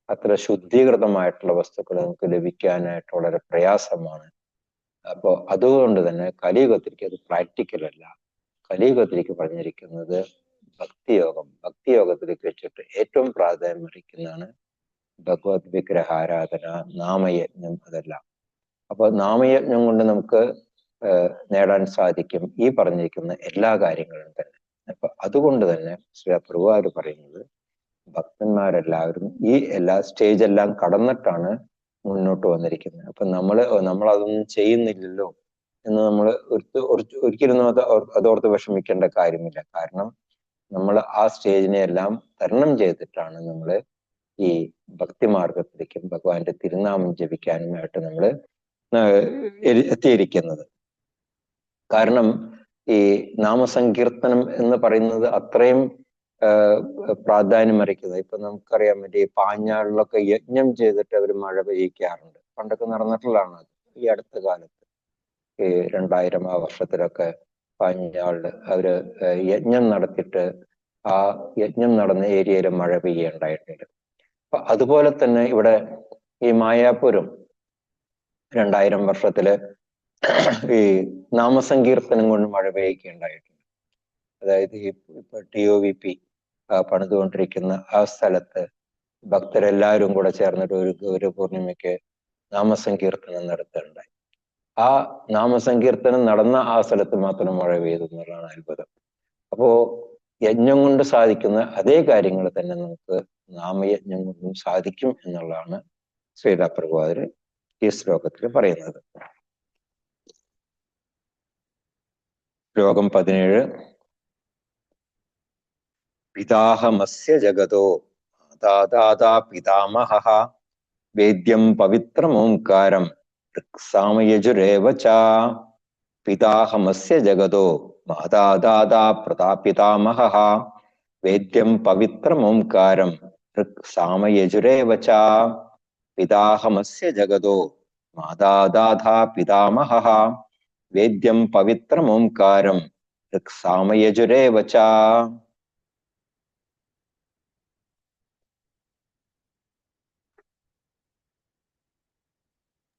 അത്ര ശുദ്ധീകൃതമായിട്ടുള്ള വസ്തുക്കൾ നമുക്ക് ലഭിക്കാനായിട്ട് വളരെ പ്രയാസമാണ്. അപ്പോൾ അതുകൊണ്ട് തന്നെ കലിയുഗത്തിലേക്ക് അത് പ്രാക്ടിക്കൽ അല്ല. കലിയുഗത്തിലേക്ക് പറഞ്ഞിരിക്കുന്നത് ഭക്തിയോഗത്തിലേക്ക് വെച്ചിട്ട് ഏറ്റവും പ്രാധാന്യം അർഹിക്കുന്നതാണ് ഭഗവത് വിഗ്രഹാരാധന, നാമയജ്ഞം, അതെല്ലാം. അപ്പൊ നാമയജ്ഞം കൊണ്ട് നമുക്ക് നേടാൻ സാധിക്കും ഈ പറഞ്ഞിരിക്കുന്ന എല്ലാ കാര്യങ്ങളും തന്നെ. അപ്പൊ അതുകൊണ്ട് തന്നെ ശ്രീലപ്രഭാകർ പറയുന്നത് ഭക്തന്മാരെല്ലാവരും ഈ എല്ലാ സ്റ്റേജെല്ലാം കടന്നിട്ടാണ് മുന്നോട്ട് വന്നിരിക്കുന്നത്. അപ്പൊ നമ്മളതൊന്നും ചെയ്യുന്നില്ലല്ലോ എന്ന് നമ്മൾ ഒരിക്കലും അതോർത്ത് വിഷമിക്കേണ്ട കാര്യമില്ല. കാരണം നമ്മൾ ആ സ്റ്റേജിനെ എല്ലാം തരണം ചെയ്തിട്ടാണ് നമ്മൾ ഈ ഭക്തിമാർഗത്തിലേക്കും ഭഗവാന്റെ തിരുനാമം ജപിക്കാനുമായിട്ട് നമ്മൾ എത്തിയിരിക്കുന്നത്. കാരണം ഈ നാമസങ്കീർത്തനം എന്ന് പറയുന്നത് അത്രയും പ്രാധാന്യം അർഹിക്കുന്നത്. ഇപ്പൊ നമുക്കറിയാൻ പറ്റി പാഞ്ഞാളിലൊക്കെ യജ്ഞം ചെയ്തിട്ട് അവർ മഴ പെയ്യിക്കാറുണ്ട്. പണ്ടൊക്കെ നടന്നിട്ടുള്ളതാണ് അത്. ഈ അടുത്ത കാലത്ത് ഈ 2000 വർഷത്തിലൊക്കെ പാഞ്ഞാളില് അവര് യജ്ഞം നടത്തിയിട്ട് ആ യജ്ഞം നടന്ന ഏരിയയിൽ മഴ പെയ്യുണ്ടായിട്ടുണ്ട്. അപ്പൊ അതുപോലെ തന്നെ ഇവിടെ ഈ മായാപുരം 2000 വർഷത്തില് ഈ നാമസങ്കീർത്തനം കൊണ്ട് മഴ പെയ്യുകയുണ്ടായിട്ടുണ്ട്. അതായത് ഈ ഇപ്പൊ TOVP പണിതുകൊണ്ടിരിക്കുന്ന ആ സ്ഥലത്ത് ഭക്തരെല്ലാവരും കൂടെ ചേർന്നിട്ട് ഒരു പൂർണിമയ്ക്ക് നാമസങ്കീർത്തനം നടത്തുകയുണ്ടായി. ആ നാമസങ്കീർത്തനം നടന്ന ആ സ്ഥലത്ത് മാത്രം മഴ പെയ്തു എന്നുള്ളതാണ് അത്ഭുതം. അപ്പോ യജ്ഞം കൊണ്ട് സാധിക്കുന്ന അതേ കാര്യങ്ങൾ തന്നെ നമുക്ക് നാമയജ്ഞം കൊണ്ടും സാധിക്കും എന്നുള്ളതാണ് ശ്രീലപ്രഭാകർ ഈ ശ്ലോകത്തിൽ പറയുന്നത്. ശ്ലോകം 17. പിതാഹമസ്യ ജഗതോ മാതാദാതാ പിതാമഹഃ വേദ്യം പവിത്രമോംകാരം സാമയജുരേവ ച. പിതാഹമസ്യ ജഗതോ മാതാദാതാ പിതാമഹഃ വേദ്യം പവിത്രമോംകാരം സാമയജുരേവ ച. പിതാഹമസ്യ ജഗതോ മാതാദാതാ പിതാമഹഃ വേദ്യം പവിത്രമോംകാരം സാമയജുരേവ ച.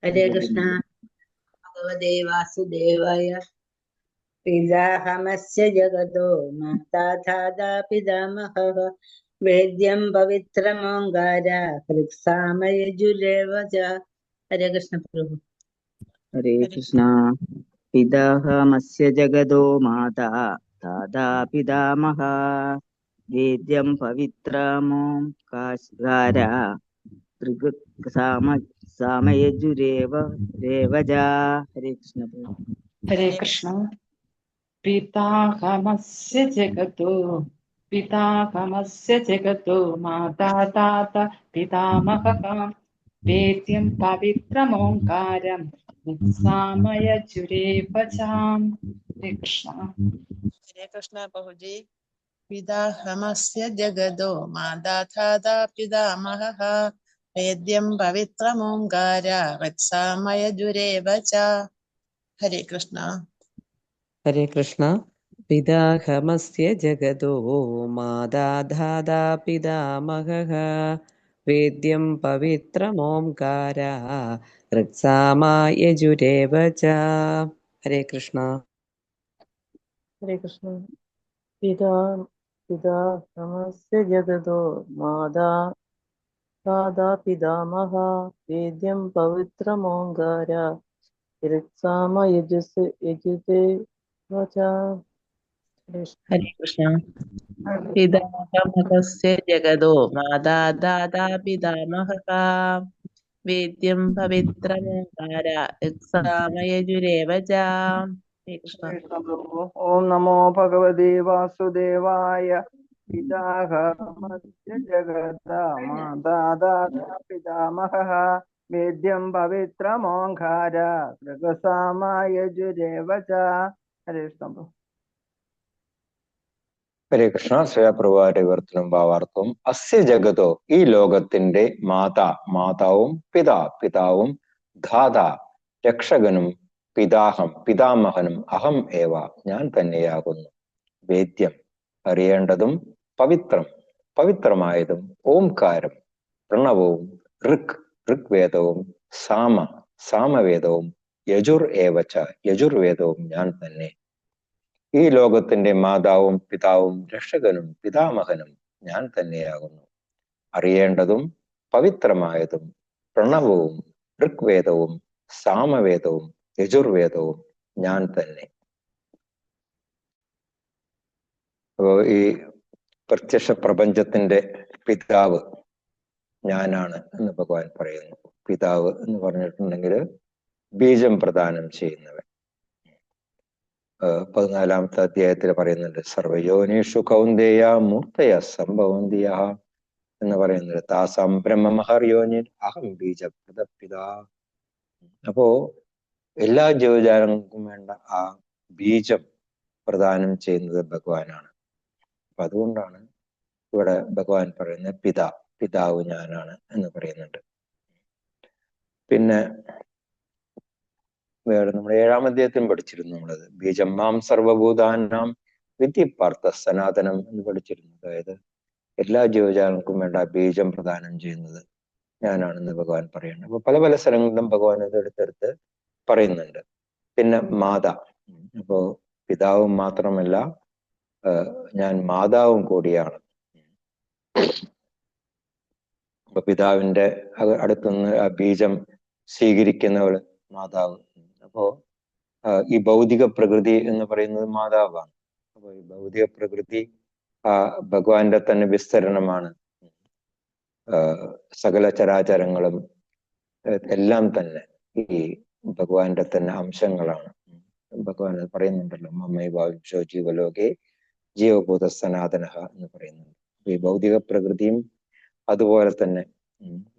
ഹരേ കൃഷ്ണ. ഭഗവതേ വാസുദേവായ. പിതാഹമസ്യ ജഗതോ മാതാ ധാതാ പിതാമഹഃ വേദ്യം പവിത്രമോങ്കാര ഹൃത്സാമയജുരേവ ച. ഹരേ കൃഷ്ണ പ്രഭു. ഹരേ കൃഷ്ണ. പിതാഹമസ്യ ജഗതോ മാതാ ധാതാ പിതാമഹ വേദ്യം പവിത്രമോംകാര സാമയജുരേവ ജ. ഹരേ കൃഷ്ണ പ്രഭു. ഹരേ കൃഷ്ണ. പിതാഹമസ്യ ജഗതോ पिताहमस्य जगतो माता तात पितामहः वेद्यं पवित्रमोङ्कारं सामयजुरेव चाम्। हरे कृष्ण। हरे कृष्ण प्रभु जी। पिताहमस्य जगदो माता पितामहः वेद्यं पवित्रमोङ्कार वत्सामयजुरेव च। हरे कृष्ण। हरे कृष्ण। पिताहमस्य जगतो माता धाता पितामहः वेद्यं पवित्रमोङ्कार ऋक्सामा यजुरेव च। हरे कृष्ण। हरे कृष्ण। पितामहस्य जगतो माता दादा पितामह वेद्यं पवित्रमोङ्कार ऋक्साम यजुते वचा। हरे कृष्ण। पितामहस्य जगदो माता दाता पितामहः वेद्यं पवित्रमोङ्कार यत्सामयजुरेव च। हरे कृष्ण। ओम नमो भगवते वासुदेवाय। पिताहमस्य जगता माता दाता पितामहः वेद्यं पवित्रमोङ्कार गृगसामायजुरेव च। हरे कृष्ण। ഹരേ കൃഷ്ണ. സ്വയപ്രഭാരവർത്തനം ഭാവാർത്ഥവും അസ്യ ജഗതോ ഈ ലോകത്തിന്റെ മാതാവും പിതാവും ധാത രക്ഷകനും പിതാമഹനും അഹം ഏവ ഞാൻ തന്നെയാകുന്നു. വേദ്യം അറിയേണ്ടതും പവിത്രമായതും ഓംകാരം പ്രണവവും ഋഗ്വേദവും സാമവേദവും യജുർവേദവും ഞാൻ തന്നെ. ഈ ലോകത്തിന്റെ മാതാവും പിതാവും രക്ഷകനും പിതാമഹനും ഞാൻ തന്നെയാകുന്നു. അറിയേണ്ടതും പവിത്രമായതും പ്രണവവും ഋഗ്വേദവും സാമവേദവും യജുർവേദവും ഞാൻ തന്നെ. അപ്പോ ഈ പ്രത്യക്ഷ പ്രപഞ്ചത്തിന്റെ പിതാവ് ഞാനാണ് എന്ന് ഭഗവാൻ പറയുന്നു. പിതാവ് എന്ന് പറഞ്ഞിട്ടുണ്ടെങ്കിൽ ബീജം പ്രദാനം ചെയ്യുന്നവൻ. 14ാമത്തെ അധ്യായത്തിൽ പറയുന്നുണ്ട്, സർവയോനിഷു കൗന്ദേയ മൂർത്തയ സംഭവന്തിയ എന്ന് പറയുന്നത്. താസാം ബ്രഹ്മമഹർയോനിൻ അഹം ബീജപ്രദപിതാ. അപ്പോ എല്ലാ ജീവജാലങ്ങൾക്കും വേണ്ട ആ ബീജം പ്രദാനം ചെയ്യുന്നത് ഭഗവാനാണ്. അപ്പൊ അതുകൊണ്ടാണ് ഇവിടെ ഭഗവാൻ പറയുന്നത് പിതാവ് ഞാനാണ് എന്ന് പറയുന്നുണ്ട്. പിന്നെ വേറെ നമ്മൾ 7ാം അധ്യായത്തിലും പഠിച്ചിരുന്നു. നമ്മളത് ബീജം മാം സർവഭൂതാനാം വിദ്യപാർത്ഥ സനാതനം എന്ന് പഠിച്ചിരുന്നു. അതായത് എല്ലാ ജീവജാലങ്ങൾക്കും വേണ്ട ബീജം പ്രദാനം ചെയ്യുന്നത് ഞാനാണെന്ന് ഭഗവാൻ പറയുന്നത്. അപ്പൊ പല സ്ഥലങ്ങളിലും ഭഗവാൻ ഇത് എടുത്തെടുത്ത് പറയുന്നുണ്ട്. പിന്നെ അപ്പോ പിതാവും മാത്രമല്ല, ഞാൻ മാതാവും കൂടിയാണ്. അപ്പൊ പിതാവിന്റെ അടുത്തുനിന്ന് ആ ബീജം സ്വീകരിക്കുന്നവള് മാതാവ്. അപ്പോ ഈ ഭൗതിക പ്രകൃതി എന്ന് പറയുന്നത് മാതാവാണ്. അപ്പൊ ഈ ഭൗതിക പ്രകൃതി ഭഗവാന്റെ തന്നെ വിസ്തരണമാണ്. സകല ചരാചരങ്ങളും എല്ലാം തന്നെ ഈ ഭഗവാന്റെ തന്നെ അംശങ്ങളാണ്. ഭഗവാൻ പറയുന്നുണ്ടല്ലോ, മമ്മൈവാംശോ ജീവലോകെ ജീവഭൂത സനാതനഃ എന്ന് പറയുന്നുണ്ട്. ഈ ഭൗതിക പ്രകൃതിയും അതുപോലെ തന്നെ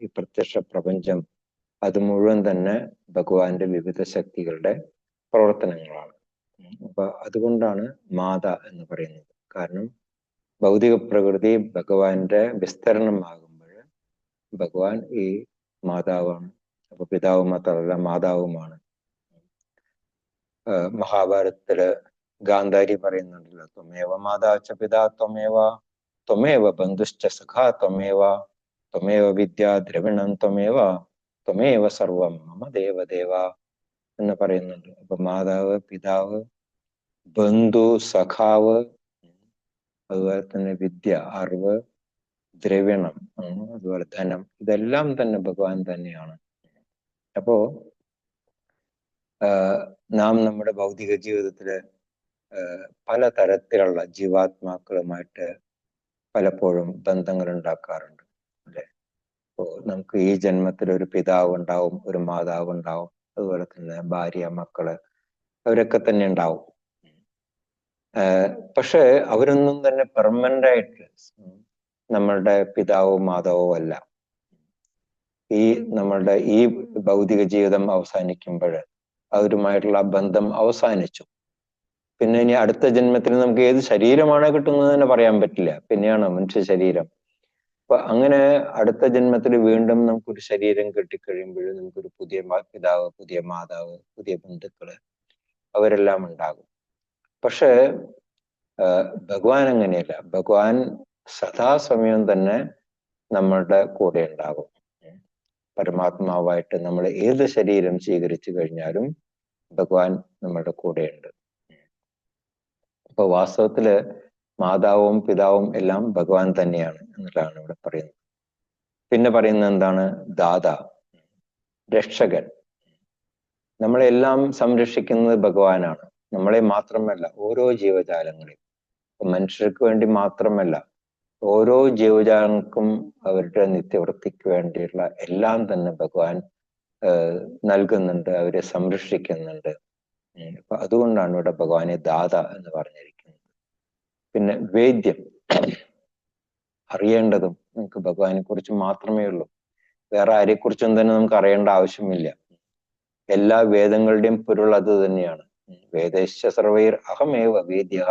ഈ പ്രത്യക്ഷ പ്രപഞ്ചം അത് മുഴുവൻ തന്നെ ഭഗവാന്റെ വിവിധ ശക്തികളുടെ പ്രവർത്തനങ്ങളാണ്. അപ്പൊ അതുകൊണ്ടാണ് എന്ന് പറയുന്നത്. കാരണം ഭൗതിക പ്രകൃതി ഭഗവാന്റെ വിസ്തരണമാകുമ്പോൾ ഭഗവാൻ ഈ മാതാവാണ്. അപ്പൊ പിതാവ് മാത്രമല്ല, മാതാവുമാണ്. മഹാഭാരതത്തില് ഗാന്ധാരി പറയുന്നുണ്ടല്ലോ, ത്വമേവ മാതാച്ച പിതാ ത്വമേവ ബന്ധുശ്ച സഖാ ത്വമേവ വിദ്യാ ദ്രവിണം ത്വമേവ സർവം മമ ദേവദേവ എന്ന് പറയുന്നുണ്ട്. അപ്പൊ മാതാവ്, പിതാവ്, ബന്ധു, സഖാവ്, അതുപോലെ തന്നെ വിദ്യ, അറിവ്, ദ്രവിണം, അതുപോലെ ധനം, ഇതെല്ലാം തന്നെ ഭഗവാൻ തന്നെയാണ്. അപ്പോ നാം നമ്മുടെ ഭൗതിക ജീവിതത്തില് പലതരത്തിലുള്ള ജീവാത്മാക്കളുമായിട്ട് പലപ്പോഴും ബന്ധങ്ങൾ ഉണ്ടാക്കാറുണ്ട്, അല്ലെ? അപ്പോ നമുക്ക് ഈ ജന്മത്തിൽ ഒരു പിതാവ് ഉണ്ടാവും, ഒരു മാതാവ് ഉണ്ടാവും, അതുപോലെ തന്നെ ഭാര്യ, മക്കള്, അവരൊക്കെ തന്നെ ഉണ്ടാവും. പക്ഷെ അവരൊന്നും തന്നെ പെർമനന്റ് ആയിട്ട് നമ്മളുടെ പിതാവോ മാതാവോ അല്ല. ഈ നമ്മളുടെ ഈ ഭൗതിക ജീവിതം അവസാനിക്കുമ്പോൾ അവരുമായിട്ടുള്ള ബന്ധം അവസാനിച്ചു. പിന്നെ ഇനി അടുത്ത ജന്മത്തിൽ നമുക്ക് ഏത് ശരീരമാണ് കിട്ടുന്നത് തന്നെ പറയാൻ പറ്റില്ല. പിന്നെയാണ് മനുഷ്യ ശരീരം. അപ്പൊ അങ്ങനെ അടുത്ത ജന്മത്തിൽ വീണ്ടും നമുക്കൊരു ശരീരം കിട്ടിക്കഴിയുമ്പോഴും നമുക്കൊരു പുതിയ പിതാവ്, പുതിയ മാതാവ്, പുതിയ ബന്ധുക്കള് അവരെല്ലാം ഉണ്ടാകും. പക്ഷെ ഭഗവാൻ അങ്ങനെയല്ല. ഭഗവാൻ സദാസമയം തന്നെ നമ്മളുടെ കൂടെ ഉണ്ടാകും. പരമാത്മാവായിട്ട് നമ്മൾ ഏത് ശരീരം സ്വീകരിച്ചു കഴിഞ്ഞാലും ഭഗവാൻ നമ്മളുടെ കൂടെയുണ്ട്. അപ്പൊ വാസ്തവത്തില് മാതാവും പിതാവും എല്ലാം ഭഗവാൻ തന്നെയാണ് എന്നുള്ളതാണ് ഇവിടെ പറയുന്നത്. പിന്നെ പറയുന്നത് എന്താണ്? ദാത, രക്ഷകൻ. നമ്മളെല്ലാം സംരക്ഷിക്കുന്നത് ഭഗവാനാണ്. നമ്മളെ മാത്രമല്ല, ഓരോ ജീവജാലങ്ങളെയും. മനുഷ്യർക്ക് വേണ്ടി മാത്രമല്ല, ഓരോ ജീവജാലങ്ങൾക്കും അവരുടെ നിത്യവൃത്തിക്ക് വേണ്ടിയുള്ള എല്ലാം തന്നെ ഭഗവാൻ നൽകുന്നുണ്ട്, അവരെ സംരക്ഷിക്കുന്നുണ്ട്. അപ്പൊ അതുകൊണ്ടാണ് ഇവിടെ ഭഗവാനെ ദാത എന്ന് പറഞ്ഞിരിക്കുന്നത്. പിന്നെ വേദ്യം, അറിയേണ്ടതും നമുക്ക് ഭഗവാനെ കുറിച്ച് മാത്രമേ ഉള്ളൂ. വേറെ ആരെക്കുറിച്ചും തന്നെ നമുക്ക് അറിയേണ്ട ആവശ്യമില്ല. എല്ലാ വേദങ്ങളുടെയും പൊരുൾ അത് തന്നെയാണ്. വേദശ്ച സർവൈർ അഹമേവ വേദ്യ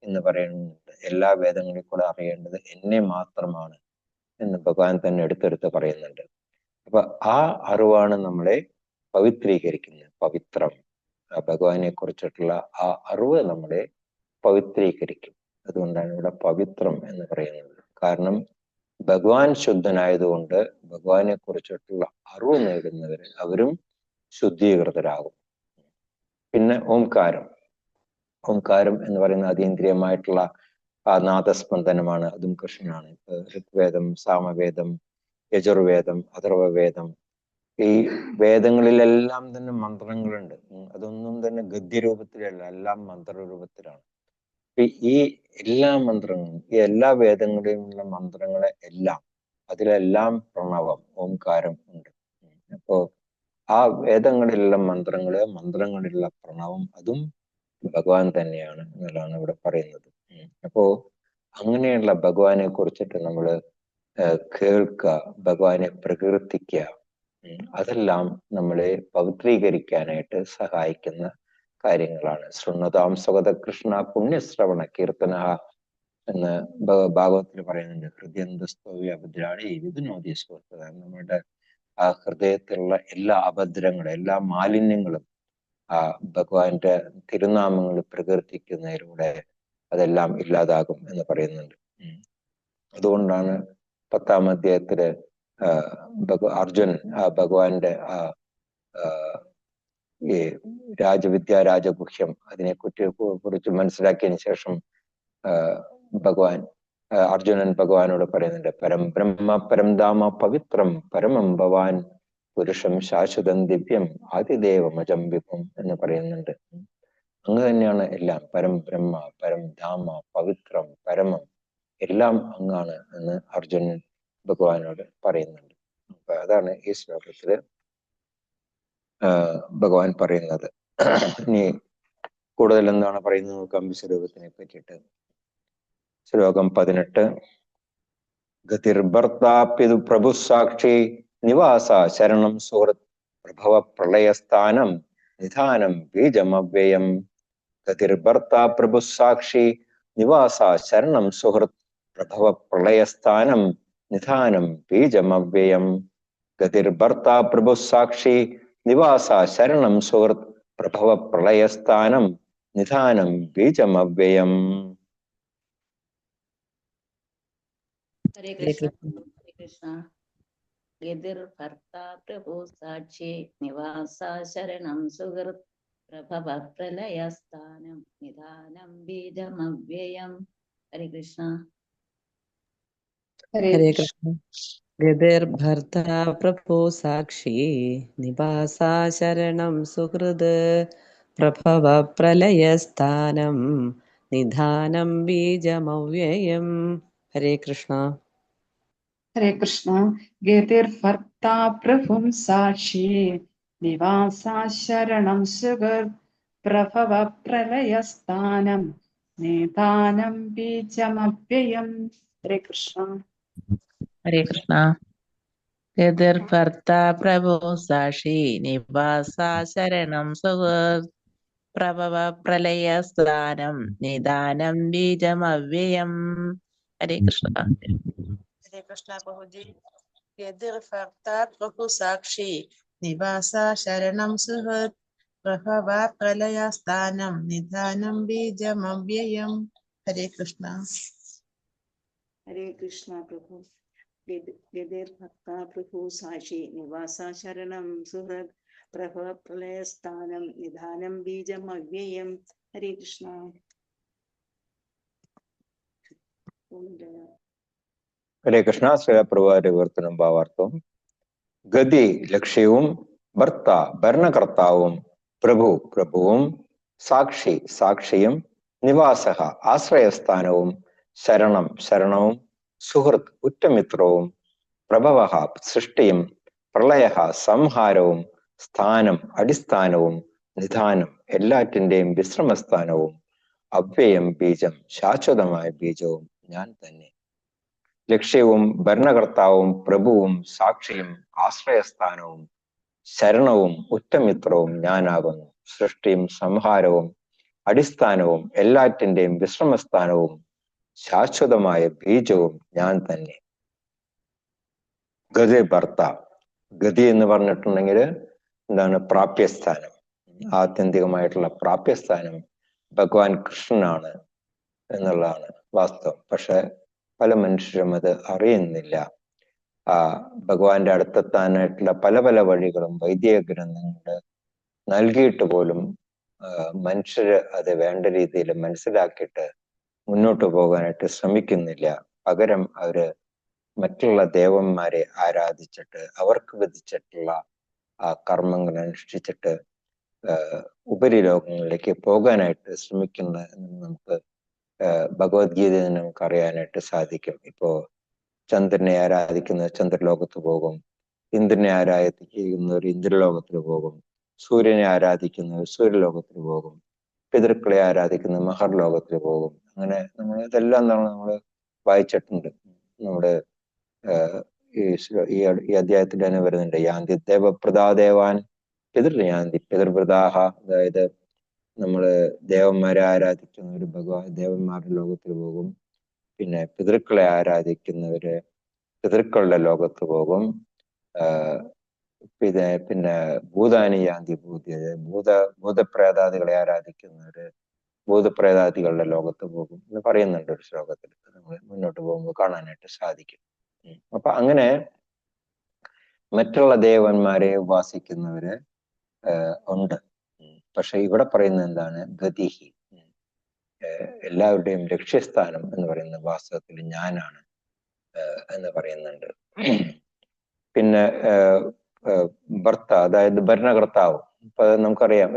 എന്ന് പറയുന്നുണ്ട്. എല്ലാ വേദങ്ങളെയും കൂടെ അറിയേണ്ടത് എന്നെ മാത്രമാണ് എന്ന് ഭഗവാൻ തന്നെ എടുത്തെടുത്ത് പറയുന്നുണ്ട്. അപ്പൊ ആ അറിവാണ് നമ്മളെ പവിത്രീകരിക്കുന്നത്. പവിത്രം, ഭഗവാനെ കുറിച്ചിട്ടുള്ള ആ അറിവ് നമ്മളെ പവിത്രീകരിക്കും. അതുകൊണ്ടാണ് ഇവിടെ പവിത്രം എന്ന് പറയുന്നത്. കാരണം ഭഗവാൻ ശുദ്ധനായതുകൊണ്ട് ഭഗവാനെ കുറിച്ചിട്ടുള്ള അറിവ് നേടുന്നവര് അവരും ശുദ്ധീകൃതരാകും. പിന്നെ ഓംകാരം. ഓംകാരം എന്ന് പറയുന്ന അതീന്ദ്രിയമായിട്ടുള്ള ആ നാദസ്പന്ദനമാണ്. അതും കൃഷ്ണനാണ്. ഋഗ്വേദം, സാമവേദം, യജുർവേദം, അഥർവവേദം, ഈ വേദങ്ങളിലെല്ലാം തന്നെ മന്ത്രങ്ങളുണ്ട്. അതൊന്നും തന്നെ ഗദ്യരൂപത്തിലല്ല, എല്ലാം മന്ത്രരൂപത്തിലാണ്. ഈ എല്ലാ മന്ത്രങ്ങളും, ഈ എല്ലാ വേദങ്ങളിലുള്ള മന്ത്രങ്ങളെ എല്ലാം, അതിലെല്ലാം പ്രണവം, ഓംകാരം ഉണ്ട്. അപ്പോ ആ വേദങ്ങളിലുള്ള മന്ത്രങ്ങളിലുള്ള പ്രണവം അതും ഭഗവാൻ തന്നെയാണ് എന്നുള്ളതാണ് ഇവിടെ പറയുന്നത്. അപ്പോ അങ്ങനെയുള്ള ഭഗവാനെ കുറിച്ചിട്ട് നമ്മൾ കേൾക്കുക, ഭഗവാനെ പ്രകീർത്തിക്കുക, അതെല്ലാം നമ്മളെ പവിത്രീകരിക്കാനായിട്ട് സഹായിക്കുന്ന കാര്യങ്ങളാണ്. ശൃണ്വതാം സ്വഗത കൃഷ്ണ പുണ്യശ്രവണ കീർത്തന എന്ന് ഭാഗവത്തിൽ പറയുന്നുണ്ട്. ഹൃദയന്തസ്തവ്യഭദ്രാണി വിധുനോദി സുഹൃത്ത. നമ്മുടെ ആ ഹൃദയത്തിലുള്ള എല്ലാ അഭദ്രങ്ങളും, എല്ലാ മാലിന്യങ്ങളും ആ ഭഗവാന്റെ തിരുനാമങ്ങൾ പ്രകീർത്തിക്കുന്നതിലൂടെ അതെല്ലാം ഇല്ലാതാകും എന്ന് പറയുന്നുണ്ട്. അതുകൊണ്ടാണ് 10-ാം അധ്യായത്തില് അർജുനൻ ഭഗവാന്റെ ഈ രാജവിദ്യ, രാജഗുഹ്യം അതിനെ കുറിച്ച് മനസ്സിലാക്കിയതിന് ശേഷം അർജുനൻ ഭഗവാനോട് പറയുന്നുണ്ട്, പരം ബ്രഹ്മ പരം ധാമ പവിത്രം പരമം ഭവാൻ പുരുഷം ശാശ്വതം ദിവ്യം ആദിദേവമജം വിഭും എന്ന് പറയുന്നുണ്ട്. അങ്ങ് തന്നെയാണ് എല്ലാം. പരം ബ്രഹ്മ, പരം ധാമ, പവിത്രം, പരമം എല്ലാം അങ്ങാണ് എന്ന് അർജുനൻ ഭഗവാനോട് പറയുന്നുണ്ട്. അപ്പൊ അതാണ് ഈ ശ്ലോകത്തില് ഭഗവാൻ പറയുന്നത്. ഇനി കൂടുതൽ എന്താണ് പറയുന്നത് നോക്കാം വിശ്വരൂപത്തിനെ പറ്റിയിട്ട്. ശ്ലോകം 18. ഗതിർഭർത്താപ്യതു പ്രഭു സാക്ഷി നിവാസ ശരണം സുഹൃത് പ്രഭവ പ്രളയസ്ഥാനം നിധാനം ബീജമവ്യയം. ഗതിർഭർത്താ പ്രഭു സാക്ഷി നിവാസ ശരണം സുഹൃത് പ്രഭവ പ്രളയസ്ഥാനം നിധാനം ബീജമവ്യയം. ഗതിർഭർത്താ പ്രഭു സാക്ഷി നിവാസ ശരണം സുഹൃത് പ്രഭവ പ്രളയസ്ഥാനം നിധാനം ബീജമവ്യയം. ഹരേ കൃഷ്ണ. ഹരേ കൃഷ്ണ. ഗതിർഭർത്താ പ്രഭു സാക്ഷി നിവാസ ശരണം സുഹൃത് പ്രഭവ പ്രളയസ്ഥാനം നിധാനം ബീജമവ്യയം. ഹരേ കൃഷ്ണ. ഹരേ കൃഷ്ണ. ഗതിർഭർത്താ പ്രഭു സാക്ഷി നിവാസാ ശരണം സുഹൃത് പ്രഭവ പ്രളയസ്ഥാനം നിധാനം ബീജമവ്യയം. ഹരേ കൃഷ്ണ. ഹരേ കൃഷ്ണ. ഗതിർഭർത്താ പ്രഭും സാക്ഷി നിവാസാ ശരണം സുഹൃത് പ്രഭവ പ്രളയസ്ഥാനം നിധാനം ബീജമവ്യയം. ഹരേ കൃഷ്ണ. ഹരേ കൃഷ്ണ. ഗതിർഭർത്ത പ്രഭു സാക്ഷി നിവാസ ശരണം സുഹൃത് പ്രഭവ പ്രളയസ്ഥാനം നിദാനം ബീജമവ്യയം. ഹരേ കൃഷ്ണ. ഹരേ കൃഷ്ണ പ്രഭുജി. യതിർഭർത്ത പ്രഭു സാക്ഷി നിവാസ ശരണം സുഹൃത് പ്രഭവ പ്രളയസ്ഥാനം നിധാനം ബീജമവ്യയം. ഹരേ കൃഷ്ണ. ഹരേ കൃഷ്ണ പ്രഭു. ഗതിർഭക്ത പ്രഭു സാക്ഷി നിവാസ ശരണം സുഹൃത് പ്രഭവ പ്രളയസ്ഥാനം നിധാനം ബീജം അവ്യയം. ഹരേ കൃഷ്ണ. ഹരേ കൃഷ്ണ. സ്വയപ്രഭാര വിവർത്തനം ഭാവാർത്ഥം. ഗതി ലക്ഷ്യവും, ഭർത്ത ഭരണകർത്താവും, പ്രഭു പ്രഭുവും, സാക്ഷി സാക്ഷിയും, നിവാസ ആശ്രയസ്ഥാനവും, ശരണം ശരണവും, സുഹൃത്ത് ഉറ്റമിത്രവും, പ്രഭവ സൃഷ്ടിയും, പ്രളയ സംഹാരവും, സ്ഥാനം അടിസ്ഥാനവും, നിധാനം എല്ലാറ്റിന്റെയും വിശ്രമസ്ഥാനവും, അവ്യയം ബീജം ശാശ്വതമായ ബീജവും ഞാൻ തന്നെ. ലക്ഷ്യവും ഭരണകർത്താവും പ്രഭുവും സാക്ഷിയും ആശ്രയസ്ഥാനവും ശരണവും ഉറ്റമിത്രവും ഞാനാകുന്നു. സൃഷ്ടിയും സംഹാരവും അടിസ്ഥാനവും എല്ലാറ്റിന്റെയും വിശ്രമസ്ഥാനവും ശാശ്വതമായ ബീജവും ഞാൻ തന്നെ. ഗതി ഭർത്ത. ഗതി എന്ന് പറഞ്ഞിട്ടുണ്ടെങ്കിൽ എന്താണ്? പ്രാപ്യസ്ഥാനം. ആത്യന്തികമായിട്ടുള്ള പ്രാപ്യസ്ഥാനം ഭഗവാൻ കൃഷ്ണനാണ് എന്നുള്ളതാണ് വാസ്തവം. പക്ഷെ പല മനുഷ്യരും അത് അറിയുന്നില്ല. ഭഗവാന്റെ അടുത്തെത്താനായിട്ടുള്ള പല പല വഴികളും വൈദിക ഗ്രന്ഥങ്ങൾ നൽകിയിട്ട് പോലും മനുഷ്യര് അത് വേണ്ട രീതിയിൽ മനസ്സിലാക്കിയിട്ട് മുന്നോട്ട് പോകാനായിട്ട് ശ്രമിക്കുന്നില്ല. പകരം അവര് മറ്റുള്ള ദേവന്മാരെ ആരാധിച്ചിട്ട് അവർക്ക് വിധിച്ചിട്ടുള്ള ആ കർമ്മങ്ങൾ അനുഷ്ഠിച്ചിട്ട് ഉപരിലോകങ്ങളിലേക്ക് പോകാനായിട്ട് ശ്രമിക്കുന്ന നമുക്ക് ഭഗവത്ഗീതയിൽ നമുക്ക് അറിയാനായിട്ട് സാധിക്കും. ഇപ്പോ ചന്ദ്രനെ ആരാധിക്കുന്നവർ ചന്ദ്രലോകത്ത് പോകും, ഇന്ദ്രനെ ആരാധിക്കുന്നവർ ഇന്ദ്രലോകത്തിൽ പോകും, സൂര്യനെ ആരാധിക്കുന്നവർ സൂര്യലോകത്തിൽ പോകും, പിതൃക്കളെ ആരാധിക്കുന്ന മഹർലോകത്തിൽ പോകും. അങ്ങനെ നമ്മൾ ഇതെല്ലാം നമ്മൾ വായിച്ചിട്ടുണ്ട്. നമ്മുടെ ഈ അധ്യായത്തിൽ തന്നെ വരുന്നുണ്ട്. യാന്തി ദേവപ്രദാദേവാൻ പിതൃയാന്തി പിതൃവൃതാഹ. അതായത് നമ്മള് ദേവന്മാരെ ആരാധിക്കുന്നവര് ഭഗവാൻ ദേവന്മാരുടെ ലോകത്തിൽ പോകും, പിന്നെ പിതൃക്കളെ ആരാധിക്കുന്നവര് പിതൃക്കളുടെ ലോകത്ത് പോകും, പിന്നെ ഭൂതാനി യാന്തി ഭൂതപ്രേതാദികളെ ആരാധിക്കുന്നവര് ഭൂതപ്രേതാദികളുടെ ലോകത്ത് പോകും എന്ന് പറയുന്നുണ്ട് ഒരു ശ്ലോകത്തിൽ. നമ്മൾ മുന്നോട്ട് പോകുമ്പോൾ കാണാനായിട്ട് സാധിക്കും. അപ്പൊ അങ്ങനെ മറ്റുള്ള ദേവന്മാരെ ഉപാസിക്കുന്നവര് ഉണ്ട്. പക്ഷെ ഇവിടെ പറയുന്നത് എന്താണ്? ഗതിഹി. എല്ലാവരുടെയും ലക്ഷ്യസ്ഥാനം എന്ന് പറയുന്നത് വാസ്തവത്തിൽ ഞാനാണ് എന്ന് പറയുന്നുണ്ട്. പിന്നെ ഭർത്ത, അതായത് ഭരണകർത്താവ്. ഇപ്പൊ നമുക്കറിയാം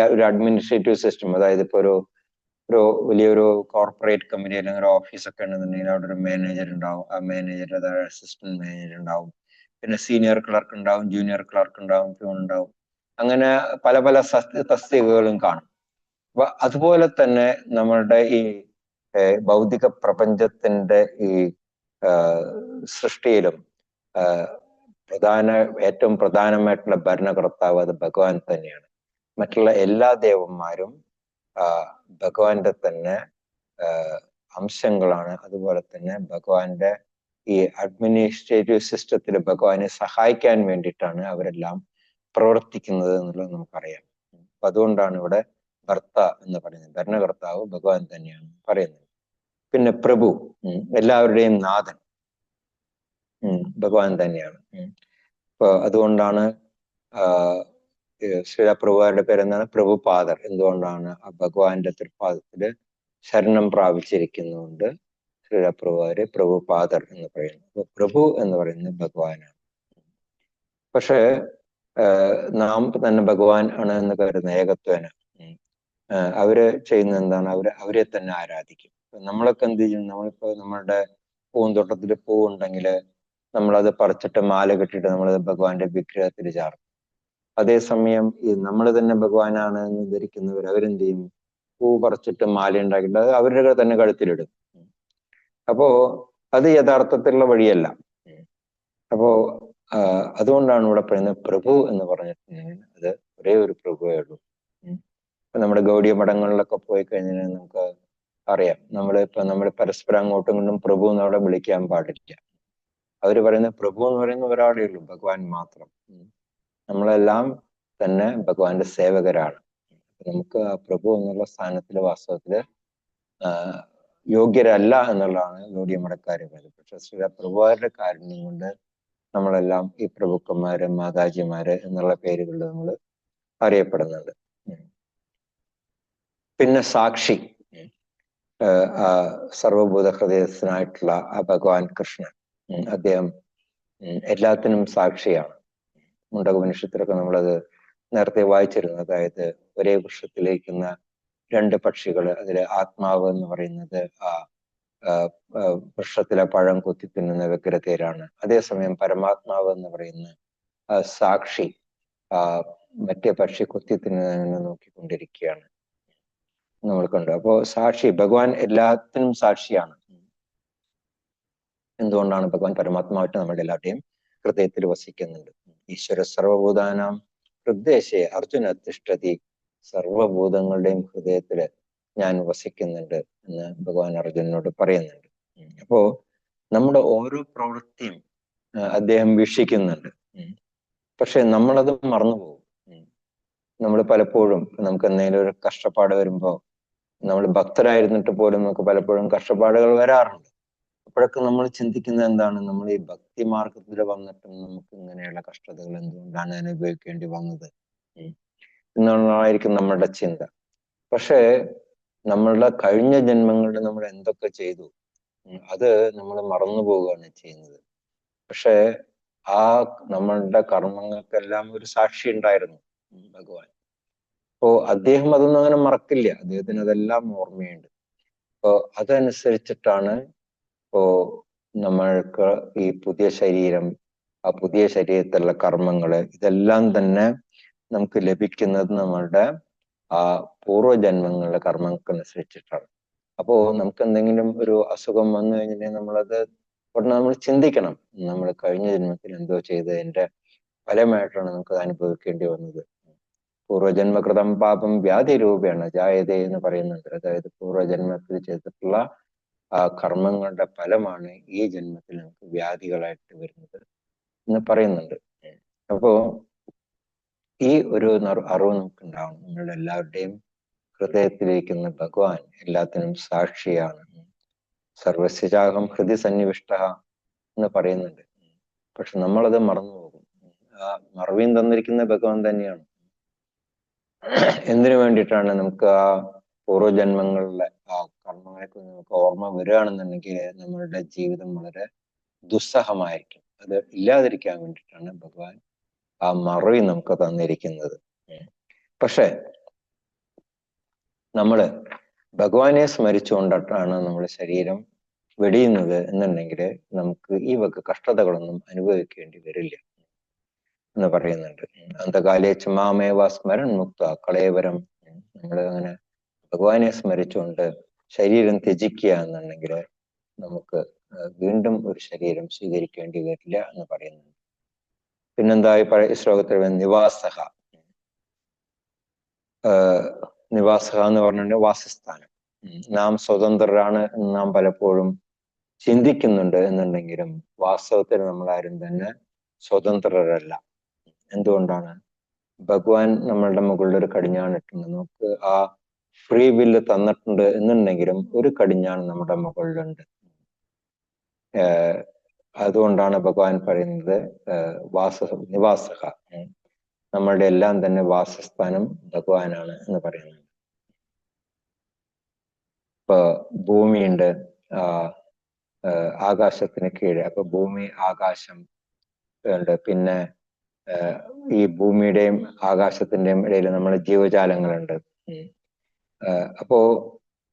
ഒരു അഡ്മിനിസ്ട്രേറ്റീവ് സിസ്റ്റം, അതായത് ഇപ്പൊ ഒരു വലിയൊരു കോർപ്പറേറ്റ് കമ്പനി അല്ലെങ്കിൽ ഒരു ഓഫീസൊക്കെ ഉണ്ടെന്നുണ്ടെങ്കിൽ അവിടെ ഒരു മാനേജർ ഉണ്ടാവും. ആ മാനേജർ അതായത് അസിസ്റ്റന്റ് മാനേജർ ഉണ്ടാവും, പിന്നെ സീനിയർ ക്ലർക്ക് ഉണ്ടാവും, ജൂനിയർ ക്ലർക്ക് ഉണ്ടാവും, പ്യൂൺ ഉണ്ടാവും. അങ്ങനെ പല പല തസ്തികകളും കാണും. അപ്പൊ അതുപോലെ തന്നെ നമ്മളുടെ ഈ ഭൗതിക പ്രപഞ്ചത്തിന്റെ ഈ സൃഷ്ടിയിലും ഏറ്റവും പ്രധാനമായിട്ടുള്ള ഭരണകർത്താവ് അത് ഭഗവാൻ തന്നെയാണ്. മറ്റുള്ള എല്ലാ ദേവന്മാരും ഭഗവാന്റെ തന്നെ അംശങ്ങളാണ്. അതുപോലെ തന്നെ ഭഗവാന്റെ ഈ അഡ്മിനിസ്ട്രേറ്റീവ് സിസ്റ്റത്തിൽ ഭഗവാനെ സഹായിക്കാൻ വേണ്ടിയിട്ടാണ് അവരെല്ലാം പ്രവർത്തിക്കുന്നത് എന്നുള്ളത് നമുക്കറിയാം. അപ്പൊ അതുകൊണ്ടാണ് ഇവിടെ ഭർത്ത എന്ന് പറയുന്നത്. ഭരണകർത്താവ് ഭഗവാൻ തന്നെയാണ് പറയുന്നത്. പിന്നെ പ്രഭു, എല്ലാവരുടെയും നാഥൻ ഭഗവാൻ തന്നെയാണ്. അപ്പൊ അതുകൊണ്ടാണ് ശ്രീപ്രഭുവാരുടെ പേരെന്താണ്? പ്രഭുപാദർ. എന്തുകൊണ്ടാണ്? ഭഗവാന്റെ തൃപ്പാദത്തില് ശരണം പ്രാപിച്ചിരിക്കുന്നതുകൊണ്ട് ശ്രീപ്രഭുവാര് പ്രഭുപാദർ എന്ന് പറയുന്നു. അപ്പൊ പ്രഭു എന്ന് പറയുന്നത് ഭഗവാനാണ്. പക്ഷെ നാം തന്നെ ഭഗവാൻ ആണ് എന്ന് കരുതുന്ന ഏകത്വേന അവര് ചെയ്യുന്നത് എന്താണ്? അവരെ തന്നെ ആരാധിക്കും. നമ്മളൊക്കെ എന്ത് ചെയ്യും? നമ്മളിപ്പോ നമ്മളുടെ പൂന്തോട്ടത്തിൽ പൂവുണ്ടെങ്കിൽ നമ്മളത് പറിച്ചിട്ട് മാല കെട്ടിയിട്ട് നമ്മളത് ഭഗവാന്റെ വിഗ്രഹത്തിൽ ചാർത്തും. അതേസമയം ഈ നമ്മൾ തന്നെ ഭഗവാനാണ് എന്ന് ധരിക്കുന്നവർ അവരെന്ത് ചെയ്യും? പൂ പറിച്ചിട്ട് മാല ഉണ്ടാക്കിയിട്ട് അത് അവരുടെ തന്നെ കഴുത്തിലിടും. അപ്പോ അത് യഥാർത്ഥത്തിലുള്ള വഴിയല്ല. അപ്പോ അതുകൊണ്ടാണ് ഇവിടെ പറയുന്നത് പ്രഭു എന്ന് പറഞ്ഞിട്ടുണ്ടെങ്കിൽ അത് ഒരേ ഒരു പ്രഭുവേ ഉള്ളൂ. ഇപ്പൊ നമ്മുടെ ഗൗഡിയ മഠങ്ങളിലൊക്കെ പോയി കഴിഞ്ഞാൽ നമുക്ക് അറിയാം, നമ്മൾ പരസ്പരം അങ്ങോട്ടും ഇങ്ങോട്ടും പ്രഭു എന്ന് അവിടെ വിളിക്കാൻ പാടില്ല. അവര് പറയുന്ന പ്രഭു എന്ന് പറയുന്ന ഒരാളേ ഉള്ളൂ, ഭഗവാൻ മാത്രം. നമ്മളെല്ലാം തന്നെ ഭഗവാന്റെ സേവകരാണ്. നമുക്ക് ആ പ്രഭു എന്നുള്ള സ്ഥാനത്തില് വാസ്തവത്തില് യോഗ്യരല്ല എന്നുള്ളതാണ് ഗൗഡിയ മഠക്കാര് പറയുന്നത്. പക്ഷെ ശ്രീ പ്രഭുവാരുടെ കാരുണ്യം കൊണ്ട് നമ്മളെല്ലാം ഈ പ്രഭുക്കന്മാര്, മാതാജിമാര് എന്നുള്ള പേരുകളിൽ നമ്മൾ അറിയപ്പെടുന്നുണ്ട്. പിന്നെ സാക്ഷി, സർവഭൂത ഹൃദയസ്ഥനായിട്ടുള്ള ആ ഭഗവാൻ കൃഷ്ണൻ, അദ്ദേഹം എല്ലാത്തിനും സാക്ഷിയാണ്. മുണ്ടകോപനിഷത്തിലൊക്കെ നമ്മളത് നേരത്തെ വായിച്ചിരുന്നു. അതായത് ഒരേ വൃക്ഷത്തിലേക്കുന്ന രണ്ട് പക്ഷികൾ, അതിലെ ആത്മാവ് എന്ന് പറയുന്നത് ആ വൃക്ഷത്തിലെ പഴം കൊത്തി തിന്നുന്ന വ്യഗ്രതയിലാണ്. അതേസമയം പരമാത്മാവ് എന്ന് പറയുന്ന സാക്ഷി മറ്റേ പക്ഷി കൊത്തി തിന്നുന്നതിനെ നോക്കിക്കൊണ്ടിരിക്കുകയാണ് നമ്മൾ കണ്ടു. അപ്പോ സാക്ഷി, ഭഗവാൻ എല്ലാത്തിനും സാക്ഷിയാണ്. എന്തുകൊണ്ടാണ്? ഭഗവാൻ പരമാത്മാവായിട്ട് നമ്മുടെ എല്ലാവരുടെയും ഹൃദയത്തിൽ വസിക്കുന്നുണ്ട്. ഈശ്വര സർവഭൂതാനാം ഹൃദയശേ അർജുന തിഷ്ഠതി, സർവഭൂതങ്ങളുടെയും ഹൃദയത്തില് ഞാൻ വസിക്കുന്നുണ്ട് എന്ന് ഭഗവാൻ അർജുനനോട് പറയുന്നുണ്ട്. അപ്പോ നമ്മുടെ ഓരോ പ്രവൃത്തിയും അദ്ദേഹം വീക്ഷിക്കുന്നുണ്ട്. പക്ഷെ നമ്മളത് മറന്നുപോകും. നമ്മൾ പലപ്പോഴും നമുക്ക് എന്തെങ്കിലും ഒരു കഷ്ടപ്പാട് വരുമ്പോ, നമ്മൾ ഭക്തരായിരുന്നിട്ട് പോലും നമുക്ക് പലപ്പോഴും കഷ്ടപ്പാടുകൾ വരാറുണ്ട്. അപ്പോഴൊക്കെ നമ്മൾ ചിന്തിക്കുന്നത് എന്താണ്? നമ്മൾ ഈ ഭക്തി മാർഗത്തിൽ വന്നിട്ടും നമുക്ക് ഇങ്ങനെയുള്ള കഷ്ടതകൾ എന്തുകൊണ്ടാണ് അനുഭവിക്കേണ്ടി വന്നത് എന്നുള്ളതായിരിക്കും നമ്മളുടെ ചിന്ത. പക്ഷേ നമ്മളുടെ കഴിഞ്ഞ ജന്മങ്ങളിൽ നമ്മൾ എന്തൊക്കെ ചെയ്തു അത് നമ്മൾ മറന്നു പോവുകയാണ് ചെയ്യുന്നത്. പക്ഷെ ആ നമ്മളുടെ കർമ്മങ്ങൾക്കെല്ലാം ഒരു സാക്ഷി ഉണ്ടായിരുന്നു ഭഗവാൻ. അപ്പോ അദ്ദേഹം അതൊന്നും അങ്ങനെ മറക്കില്ല, അദ്ദേഹത്തിന് അതെല്ലാം ഓർമ്മയുണ്ട്. അപ്പോ അതനുസരിച്ചിട്ടാണ് ഇപ്പോ നമ്മൾക്ക് ഈ പുതിയ ശരീരം, ആ പുതിയ ശരീരത്തിലുള്ള കർമ്മങ്ങള്, ഇതെല്ലാം തന്നെ നമുക്ക് ലഭിക്കുന്നത് നമ്മളുടെ ആ പൂർവ്വജന്മങ്ങളുടെ കർമ്മങ്ങൾക്കനുസരിച്ചിട്ടാണ്. അപ്പോ നമുക്ക് എന്തെങ്കിലും ഒരു അസുഖം വന്നു കഴിഞ്ഞിട്ടുണ്ടെങ്കിൽ നമ്മളത് ഉടനെ നമ്മൾ ചിന്തിക്കണം, നമ്മൾ കഴിഞ്ഞ ജന്മത്തിൽ എന്തോ ചെയ്തതിന്റെ ഫലമായിട്ടാണ് നമുക്ക് അനുഭവിക്കേണ്ടി വന്നത്. പൂർവ്വജന്മകൃതം പാപം വ്യാധി രൂപേണ ജായതേ എന്ന് പറയുന്നുണ്ട്. അതായത് പൂർവ്വജന്മത്തിൽ ചെയ്തിട്ടുള്ള ആ കർമ്മങ്ങളുടെ ഫലമാണ് ഈ ജന്മത്തിൽ നമുക്ക് വ്യാധികളായിട്ട് വരുന്നത് എന്ന് പറയുന്നുണ്ട്. അപ്പോ ഈ ഒരു അറിവ് നമുക്ക് ഉണ്ടാവണം. നമ്മളുടെ എല്ലാവരുടെയും ഹൃദയത്തിലിരിക്കുന്ന ഭഗവാൻ എല്ലാത്തിനും സാക്ഷിയാണ്. സർവസ്യജാഹം ഹൃദയ സന്നിവിഷ്ട എന്ന് പറയുന്നുണ്ട്. പക്ഷെ നമ്മളത് മറന്നുപോകും. ആ മറവിയും തന്നിരിക്കുന്ന ഭഗവാൻ തന്നെയാണ്. എന്തിനു വേണ്ടിയിട്ടാണ്? നമുക്ക് ആ പൂർവ്വജന്മങ്ങളിലെ ആ കർമ്മങ്ങളെക്കുറിച്ച് നമുക്ക് ഓർമ്മ വരികയാണെന്നുണ്ടെങ്കിൽ നമ്മളുടെ ജീവിതം വളരെ ദുസ്സഹമായിരിക്കും. അത് ഇല്ലാതിരിക്കാൻ വേണ്ടിയിട്ടാണ് ഭഗവാൻ ആ മറവി നമുക്ക് തന്നിരിക്കുന്നത്. പക്ഷെ നമ്മള് ഭഗവാനെ സ്മരിച്ചുകൊണ്ടിട്ടാണ് നമ്മുടെ ശരീരം വെടിയുന്നത് എന്നുണ്ടെങ്കിൽ നമുക്ക് ഈ വക കഷ്ടതകളൊന്നും അനുഭവിക്കേണ്ടി വരില്ല എന്ന് പറയുന്നുണ്ട്. അന്തകാലേ ചമാമേവ സ്മരൺ മുക്ത കളേവരം. നമ്മൾ അങ്ങനെ ഭഗവാനെ സ്മരിച്ചുകൊണ്ട് ശരീരം ത്യജിക്കുക എന്നുണ്ടെങ്കിൽ നമുക്ക് വീണ്ടും ഒരു ശരീരം സ്വീകരിക്കേണ്ടി വരില്ല എന്ന് പറയുന്നുണ്ട്. പിന്നെന്താ ഈ ശ്ലോകത്തിൽ നിവാസഹ, നിവാസഹ എന്ന് പറഞ്ഞിട്ടുണ്ടെങ്കിൽ വാസസ്ഥാനം. നാം സ്വതന്ത്രരാണ് എന്ന് നാം പലപ്പോഴും ചിന്തിക്കുന്നുണ്ട് എന്നുണ്ടെങ്കിലും വാസ്തവത്തിൽ നമ്മളാരും തന്നെ സ്വതന്ത്രരല്ല. എന്തുകൊണ്ടാണ്? ഭഗവാൻ നമ്മളുടെ മുകളിൽ ഒരു കടിഞ്ഞാണിട്ടുണ്ട്. നമുക്ക് ആ ഫ്രീ വില്ല് തന്നിട്ടുണ്ട് എന്നുണ്ടെങ്കിലും ഒരു കടിഞ്ഞാൺ നമ്മുടെ മുകളിലുണ്ട്. അതുകൊണ്ടാണ് ഭഗവാൻ പറയുന്നത് നിവാസഹ, നമ്മളുടെ എല്ലാം തന്നെ വാസസ്ഥാനം ഭഗവാനാണ് എന്ന് പറയുന്നത്. ഇപ്പൊ ഭൂമിയുണ്ട്, ആകാശത്തിന് കീഴെ. അപ്പൊ ഭൂമി, ആകാശം ഉണ്ട്. പിന്നെ ഈ ഭൂമിയുടെയും ആകാശത്തിന്റെയും ഇടയിൽ നമ്മുടെ ജീവജാലങ്ങളുണ്ട്. അപ്പോ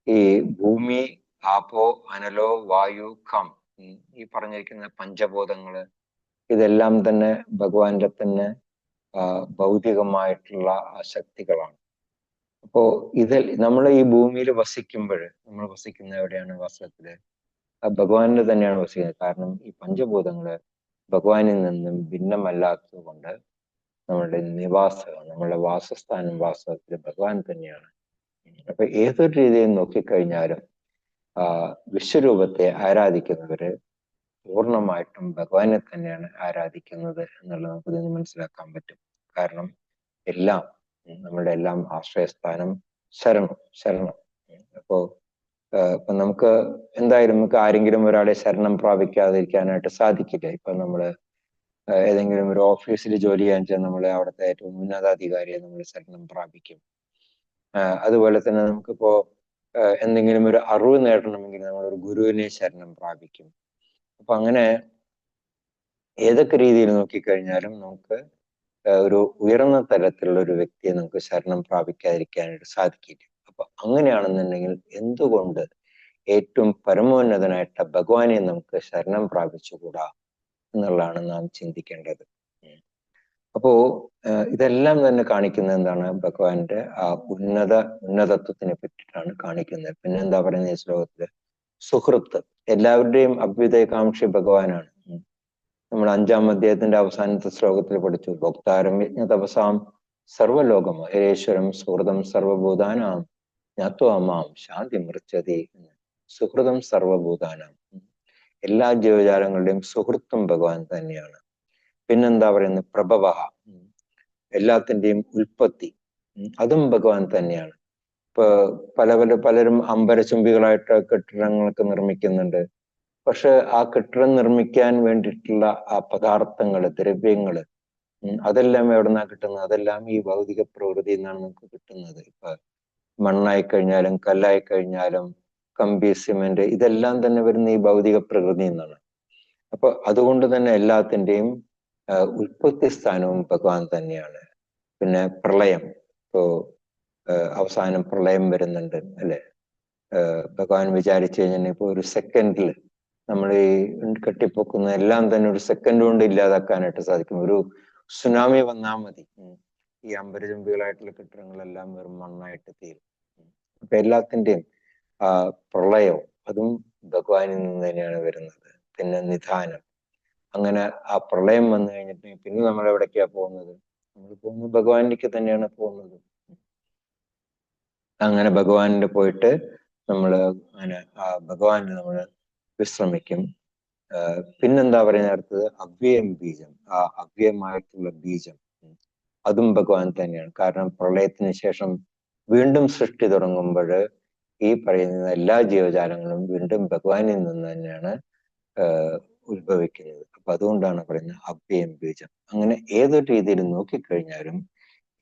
ഈ ഭൂമി, ആപോ, അനലോ, വായു, ഖം, ഈ പറഞ്ഞിരിക്കുന്ന പഞ്ചഭൂതങ്ങള്, ഇതെല്ലാം തന്നെ ഭഗവാന്റെ തന്നെ ഭൗതികമായിട്ടുള്ള ശക്തികളാണ്. അപ്പോ നമ്മൾ ഈ ഭൂമിയിൽ വസിക്കുമ്പോൾ നമ്മൾ വസിക്കുന്ന എവിടെയാണ്? വാസ്തവത്തില് ഭഗവാനിൽ തന്നെയാണ് വസിക്കുന്നത്. കാരണം ഈ പഞ്ചഭൂതങ്ങള് ഭഗവാനിൽ നിന്നും ഭിന്നമല്ലാത്തത് കൊണ്ട് നമ്മളുടെ നമ്മളുടെ വാസസ്ഥാനം വാസ്തവത്തിൽ ഭഗവാൻ തന്നെയാണ്. അപ്പൊ ഏതൊരു രീതിയിൽ നോക്കിക്കഴിഞ്ഞാലും വിശ്വരൂപത്തെ ആരാധിക്കുന്നവര് പൂർണ്ണമായിട്ടും ഭഗവാനെ തന്നെയാണ് ആരാധിക്കുന്നത് എന്നുള്ളത് നമുക്ക് ഇതിന് മനസ്സിലാക്കാൻ പറ്റും. കാരണം എല്ലാം നമ്മളുടെ എല്ലാം ആശ്രയസ്ഥാനം ശരണം. അപ്പോ ഇപ്പൊ നമുക്ക് എന്തായാലും നമുക്ക് ആരെങ്കിലും ഒരാളെ ശരണം പ്രാപിക്കാതിരിക്കാനായിട്ട് സാധിക്കില്ല. ഇപ്പൊ നമ്മള് ഏതെങ്കിലും ഒരു ഓഫീസിൽ ജോലി ചെയ്യാൻ വെച്ചാൽ നമ്മൾ അവിടുത്തെ ഏറ്റവും ഉന്നതാധികാരിയെ നമ്മൾ ശരണം പ്രാപിക്കും. അതുപോലെ തന്നെ നമുക്കിപ്പോ എന്തെങ്കിലും ഒരു അറിവ് നേടണമെങ്കിൽ നമ്മളൊരു ഗുരുവിനെ ശരണം പ്രാപിക്കും. അപ്പൊ അങ്ങനെ ഏതൊക്കെ രീതിയിൽ നോക്കിക്കഴിഞ്ഞാലും നമുക്ക് ഒരു ഉയർന്ന തലത്തിലുള്ള ഒരു വ്യക്തിയെ നമുക്ക് ശരണം പ്രാപിക്കാതിരിക്കാനായിട്ട് സാധിക്കില്ല. അപ്പൊ അങ്ങനെയാണെന്നുണ്ടെങ്കിൽ എന്തുകൊണ്ട് ഏറ്റവും പരമോന്നതനായിട്ട് ഭഗവാനെ നമുക്ക് ശരണം പ്രാപിച്ചുകൂടാ എന്നുള്ളതാണ് നാം ചിന്തിക്കേണ്ടത്. അപ്പോ ഇതെല്ലാം തന്നെ കാണിക്കുന്നത് എന്താണ്? ഭഗവാന്റെ ആ ഉന്നതത്വത്തിനെ പറ്റിയിട്ടാണ് കാണിക്കുന്നത്. പിന്നെ എന്താ പറയുന്നത് ഈ ശ്ലോകത്തില്? സുഹൃത്ത്. എല്ലാവരുടെയും അഭ്യുദയകാംക്ഷി ഭഗവാനാണ്. നമ്മൾ 5-ാം അധ്യായത്തിന്റെ അവസാനത്തെ ശ്ലോകത്തിൽ പഠിച്ചു. ഭോക്താരം യജ്ഞതപസാം സർവലോകം ഹരേശ്വരം സുഹൃതം സർവഭൂതാനാം ജ്ഞാത്വാമാം ശാന്തി മൃച്ഛതി. സുഹൃതം സർവഭൂതാനാം, എല്ലാ ജീവജാലങ്ങളുടെയും സുഹൃത്തും ഭഗവാൻ തന്നെയാണ്. പിന്നെന്താ പറയുന്നത്? പ്രഭവ, എല്ലാത്തിന്റെയും ഉൽപ്പത്തി, അതും ഭഗവാൻ തന്നെയാണ്. ഇപ്പൊ പലരും അമ്പരചുംബികളായിട്ട് കെട്ടിടങ്ങളൊക്കെ നിർമ്മിക്കുന്നുണ്ട്. പക്ഷെ ആ കെട്ടിടം നിർമ്മിക്കാൻ വേണ്ടിയിട്ടുള്ള ആ പദാർത്ഥങ്ങള്, ദ്രവ്യങ്ങള്, അതെല്ലാം എവിടുന്നാ കിട്ടുന്നത്? അതെല്ലാം ഈ ഭൗതിക പ്രകൃതിയിൽ നിന്നാണ് നമുക്ക് കിട്ടുന്നത്. ഇപ്പൊ മണ്ണായി കഴിഞ്ഞാലും കല്ലായി കഴിഞ്ഞാലും കമ്പി, സിമെന്റ്, ഇതെല്ലാം തന്നെ വരുന്ന ഈ ഭൗതിക പ്രകൃതിയിൽ നിന്നാണ്. അപ്പൊ അതുകൊണ്ട് തന്നെ എല്ലാത്തിന്റെയും ഉൽപ്പത്തി സ്ഥാനവും ഭഗവാൻ തന്നെയാണ്. പിന്നെ പ്രളയം, ഇപ്പോ അവസാനം പ്രളയം വരുന്നുണ്ട് അല്ലെ? ഭഗവാൻ വിചാരിച്ചു കഴിഞ്ഞാൽ ഇപ്പൊ ഒരു സെക്കൻഡിൽ നമ്മൾ ഈ കെട്ടിപ്പൊക്കുന്ന എല്ലാം തന്നെ ഒരു സെക്കൻഡ് കൊണ്ട് ഇല്ലാതാക്കാനായിട്ട് സാധിക്കും. ഒരു സുനാമി വന്നാൽ മതി, ഈ അമ്പരചുംബികളായിട്ടുള്ള കെട്ടിടങ്ങളെല്ലാം വെറും മണ്ണായിട്ട് തീരും. അപ്പൊ എല്ലാത്തിന്റെയും പ്രളയവും അതും ഭഗവാനിൽ നിന്ന് തന്നെയാണ് വരുന്നത്. പിന്നെ നിധാനം, അങ്ങനെ ആ പ്രളയം വന്നു കഴിഞ്ഞിട്ട് പിന്നെ നമ്മൾ എവിടേക്കാ പോകുന്നത്? നമ്മൾ പോകുന്നത് ഭഗവാനിലേക്ക് തന്നെയാണ് പോകുന്നത്. അങ്ങനെ ഭഗവാനിൽ പോയിട്ട് നമ്മൾ അങ്ങനെ ആ ഭഗവാനിൽ നമ്മൾ വിശ്രമിക്കും. പിന്നെന്താ പറയുന്ന അടുത്തത്? അവ്യയം ബീജം. ആ അവ്യയമായിട്ടുള്ള ബീജം, അതും ഭഗവാൻ തന്നെയാണ്. കാരണം പ്രളയത്തിന് ശേഷം വീണ്ടും സൃഷ്ടി തുടങ്ങുമ്പോൾ ഈ പറയുന്ന എല്ലാ ജീവജാലങ്ങളും വീണ്ടും ഭഗവാനിൽ നിന്ന് തന്നെയാണ് ഉത്ഭവിക്കുന്നത്. അപ്പൊ അതുകൊണ്ടാണ് പറയുന്നത് അവ്യയം ബീജം. അങ്ങനെ ഏതൊരു രീതിയിൽ നോക്കിക്കഴിഞ്ഞാലും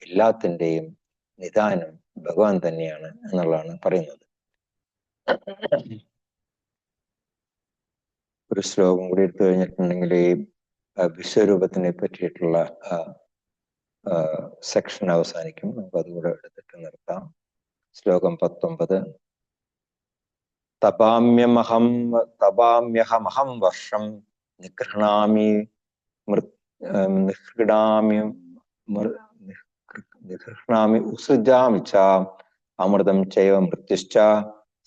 എല്ലാത്തിൻ്റെയും നിദാനം ഭഗവാൻ തന്നെയാണ് എന്നുള്ളതാണ് പറയുന്നത്. ഒരു ശ്ലോകം കൂടി എടുത്തു കഴിഞ്ഞിട്ടുണ്ടെങ്കിൽ ഈ വിശ്വരൂപത്തിനെ പറ്റിയിട്ടുള്ള സെക്ഷൻ അവസാനിക്കും. നമുക്ക് അതുകൂടെ എടുത്തിട്ട് നിർത്താം. ശ്ലോകം 19. തപാമ്യഹമഹം വർഷം നിഗൃഹ്ണാമി ഉത്സൃജാമി ച അമൃതം ചൈവ മൃത്യുശ്ച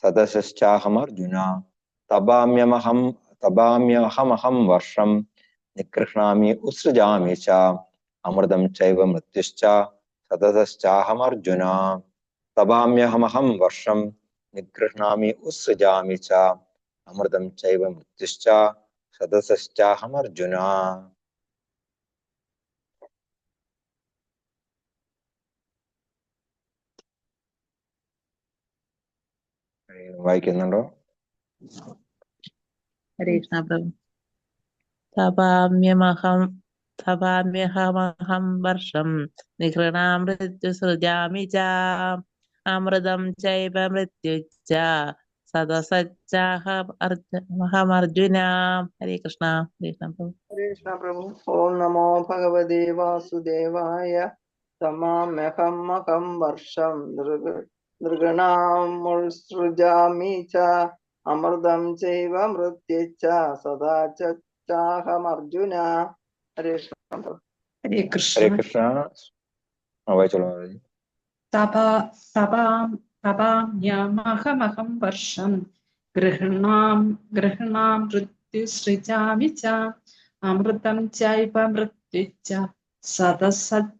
സദശശ്ചാഹമർജുന. തപാമ്യഹമഹം വർഷം നിഗൃഹ്ണാമി ഉത്സൃജാമി ച അമൃതം ചൈവ മൃത്യുശ്ച സദശശ്ചാഹമർജുന. തപാമ്യഹമഹം വർഷം നിഗൃഹ്ണാമി ഉത്സൃജാമി ച അമൃതം ചൈവ മൃത്യുശ്ച സദശശ്ചാഹമർജുന. വായിക്കുന്നുണ്ടോ? ഹരേ കൃഷ്ണ പ്രഭു. തപാമ്യഹമഹം വർഷം നിഗൃഹ്ണാമൃത്യുസൃജാമി ച അമൃതം ചൈവ മൃത്യുശ്ച സദസച്ചാഹമർജുന. ഹരേ കൃഷ്ണ. ഹരേ കൃഷ്ണ പ്രഭു. ഹരേ കൃഷ്ണ പ്രഭു. ഓം നമോ ഭഗവതേ വാസുദേവായ. തമാമ്യഹമഹം വർഷം നൃഗണാമുത്സൃജാമി ച അമൃതം ചൈവ മൃത്യുശ്ച സദാചാഹമർജുന. ഹരേ കൃഷ്ണ. ഹരേ കൃഷ്ണ. വായിച്ചോളൂ. तपाम्यहमहं वर्षं गृह्णां मृत्युसृजामि च अमृतं चैव मृत्युश्च सतसत्साहमर्जुन.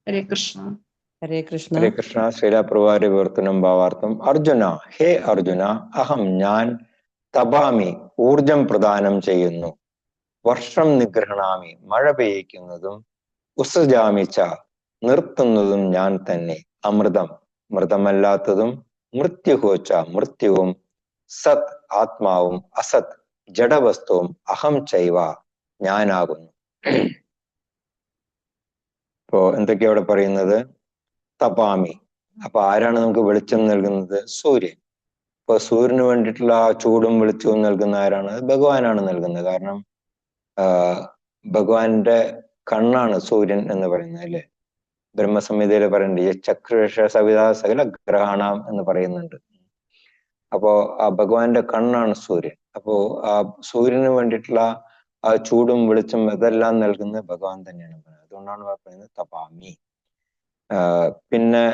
हरे कृष्ण. ഹരേ കൃഷ്ണ. ഹരേ കൃഷ്ണ. ശീലപ്രഭാരി വിവർത്തനം ഭാവാർത്ഥം. അർജുന, ഹേ അർജുന, അഹം ഞാൻ തപാമി ഊർജം പ്രദാനം ചെയ്യുന്നു, വർഷം നിഗ്രഹണാമി മഴ പെയ്യിക്കുന്നതും, ഉസജാമിച്ച നിർത്തുന്നതും ഞാൻ തന്നെ, അമൃതം മൃതമല്ലാത്തതും, മൃത്യുഹോച്ച മൃത്യുവും, സത് ആത്മാവും, അസത് ജഡവസ്തുവും, അഹം ചൈവ ഞാനാകുന്നു. ഇപ്പോ എന്തൊക്കെയാ അവിടെ പറയുന്നത്? തപാമി. അപ്പൊ ആരാണ് നമുക്ക് വെളിച്ചം നൽകുന്നത്? സൂര്യൻ. ഇപ്പൊ സൂര്യന് വേണ്ടിയിട്ടുള്ള ആ ചൂടും വെളിച്ചവും നൽകുന്ന ആരാണ്? ഭഗവാനാണ് നൽകുന്നത്. കാരണം ഭഗവാന്റെ കണ്ണാണ് സൂര്യൻ എന്ന് പറയുന്നത്, അല്ലെ? ബ്രഹ്മസംഹിതയിൽ പറയുന്നുണ്ട് ചക്രേഷ സവിത സകല ഗ്രഹാണാം എന്ന് പറയുന്നുണ്ട്. അപ്പോ ആ ഭഗവാന്റെ കണ്ണാണ് സൂര്യൻ. അപ്പോ ആ സൂര്യന് വേണ്ടിയിട്ടുള്ള ആ ചൂടും വെളിച്ചം ഇതെല്ലാം നൽകുന്നത് ഭഗവാൻ തന്നെയാണ്. അതുകൊണ്ടാണ് പറയുന്നത് തപാമി. പിന്നെ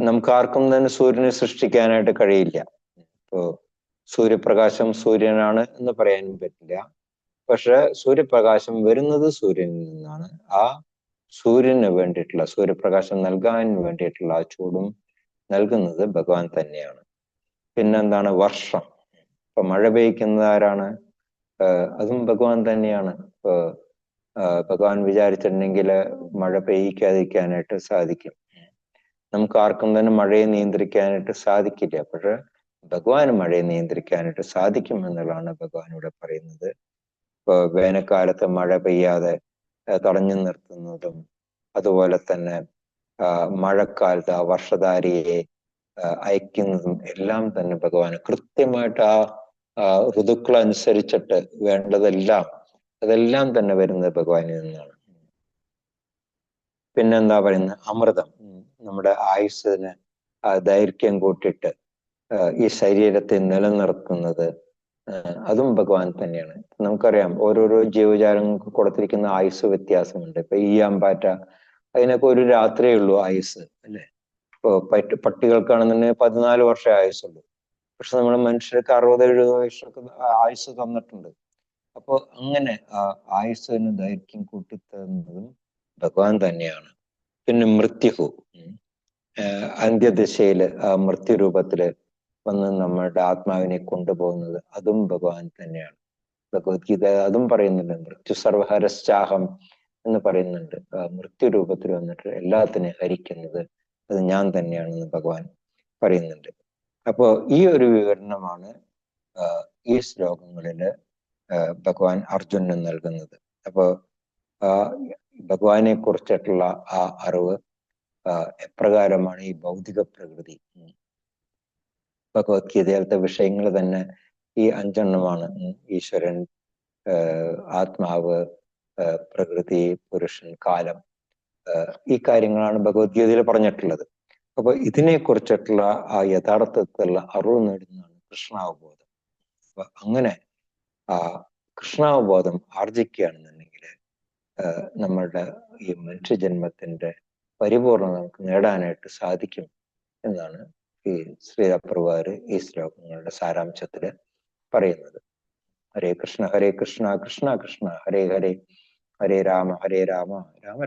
നമുക്ക് ആർക്കും തന്നെ സൂര്യനെ സൃഷ്ടിക്കാനായിട്ട് കഴിയില്ല. ഇപ്പോ സൂര്യപ്രകാശം സൂര്യനാണ് എന്ന് പറയാനും പറ്റില്ല. പക്ഷെ സൂര്യപ്രകാശം വരുന്നത് സൂര്യനിൽ നിന്നാണ്. ആ സൂര്യന് വേണ്ടിയിട്ടുള്ള സൂര്യപ്രകാശം നൽകാൻ വേണ്ടിയിട്ടുള്ള ആ ചൂടും നൽകുന്നത് ഭഗവാൻ തന്നെയാണ്. പിന്നെന്താണ്? വർഷം. ഇപ്പൊ മഴ പെയ്യ്ക്കുന്നത് ആരാണ്? അതും ഭഗവാൻ തന്നെയാണ്. ഇപ്പൊ ഭഗവാൻ വിചാരിച്ചിട്ടുണ്ടെങ്കിൽ മഴ പെയ്യിക്കാതിരിക്കാനായിട്ട് സാധിക്കും. നമുക്ക് ആർക്കും തന്നെ മഴയെ നിയന്ത്രിക്കാനായിട്ട് സാധിക്കില്ല. പക്ഷെ ഭഗവാന് മഴയെ നിയന്ത്രിക്കാനായിട്ട് സാധിക്കും എന്നുള്ളതാണ് ഭഗവാൻ ഇവിടെ പറയുന്നത്. ഇപ്പൊ വേനൽക്കാലത്ത് മഴ പെയ്യാതെ തടഞ്ഞു നിർത്തുന്നതും, അതുപോലെ തന്നെ മഴക്കാലത്ത് ആ വർഷധാരിയെ അയക്കുന്നതും എല്ലാം തന്നെ ഭഗവാന് കൃത്യമായിട്ട് ആ ഋതുക്കൾ അനുസരിച്ചിട്ട് വേണ്ടതെല്ലാം അതെല്ലാം തന്നെ വരുന്നത് ഭഗവാനിൽ നിന്നാണ്. പിന്നെന്താ പറയുന്നത്? അമൃതം. നമ്മുടെ ആയുസ്സിന് ദൈർഘ്യം കൂട്ടിയിട്ട് ഈ ശരീരത്തെ നിലനിർത്തുന്നത് അതും ഭഗവാൻ തന്നെയാണ്. നമുക്കറിയാം ഓരോരോ ജീവജാലങ്ങൾക്ക് കൊടുത്തിരിക്കുന്ന ആയുസ് വ്യത്യാസമുണ്ട്. ഇപ്പൊ ഈയാമ്പാറ്റ, അതിനൊക്കെ ഒരു രാത്രിയേ ഉള്ളൂ ആയുസ്, അല്ലെ? ഇപ്പൊ പട്ടികൾക്കാണെന്നുണ്ടെങ്കിൽ 14 വർഷം ആയുസുള്ളൂ. പക്ഷെ നമ്മുടെ മനുഷ്യർക്ക് 60-70 വയസ്സൊക്കെ ആയുസ് തന്നിട്ടുണ്ട്. അപ്പൊ അങ്ങനെ ആയുസ്സിന് ദൈർഘ്യം കൂട്ടിത്തരുന്നതും ഭഗവാൻ തന്നെയാണ്. പിന്നെ മൃത്യുഹു, അന്ത്യദശയില് മൃത്യുരൂപത്തില് വന്ന് നമ്മളുടെ ആത്മാവിനെ കൊണ്ടുപോകുന്നത് അതും ഭഗവാൻ തന്നെയാണ്. ഭഗവത്ഗീത അതും പറയുന്നുണ്ട്. മൃത്യു സർവഹരശ്ചാഹം എന്ന് പറയുന്നുണ്ട്. മൃത്യുരൂപത്തിൽ വന്നിട്ട് എല്ലാത്തിനെയും ഹരിക്കുന്നത് അത് ഞാൻ തന്നെയാണെന്ന് ഭഗവാൻ പറയുന്നുണ്ട്. അപ്പോ ഈ ഒരു വിവരണമാണ് ഈ ശ്ലോകങ്ങളില് ഭഗവാൻ അർജുനന് നൽകുന്നത്. അപ്പോ ഭഗവാനെ കുറിച്ചിട്ടുള്ള ആ അറിവ് എപ്രകാരമാണ് ഈ ഭൗതിക പ്രകൃതി, ഭഗവത്ഗീതയിലത്തെ വിഷയങ്ങൾ തന്നെ ഈ 5 ഈശ്വരൻ, ആത്മാവ്, പ്രകൃതി, പുരുഷൻ, കാലം, ഈ കാര്യങ്ങളാണ് ഭഗവത്ഗീതയിൽ പറഞ്ഞിട്ടുള്ളത്. അപ്പൊ ഇതിനെ കുറിച്ചിട്ടുള്ള ആ യഥാർത്ഥത്തിലുള്ള അറിവ് നേടുന്നതാണ് കൃഷ്ണാവബോധം. അപ്പൊ അങ്ങനെ ആ കൃഷ്ണാവബോധം ആർജിക്കുകയാണെന്നുണ്ടെങ്കിൽ നമ്മളുടെ ഈ മനുഷ്യജന്മത്തിന്റെ പരിപൂർണത നമുക്ക് നേടാനായിട്ട് സാധിക്കും എന്നാണ് ഈ ശ്രീലപ്രഭുവാര് ഈ ശ്ലോകങ്ങളുടെ സാരാംശത്തില് പറയുന്നത്. ഹരേ കൃഷ്ണ കൃഷ്ണ കൃഷ്ണ ഹരേ ഹരേ, ഹരേ രാമ രാമ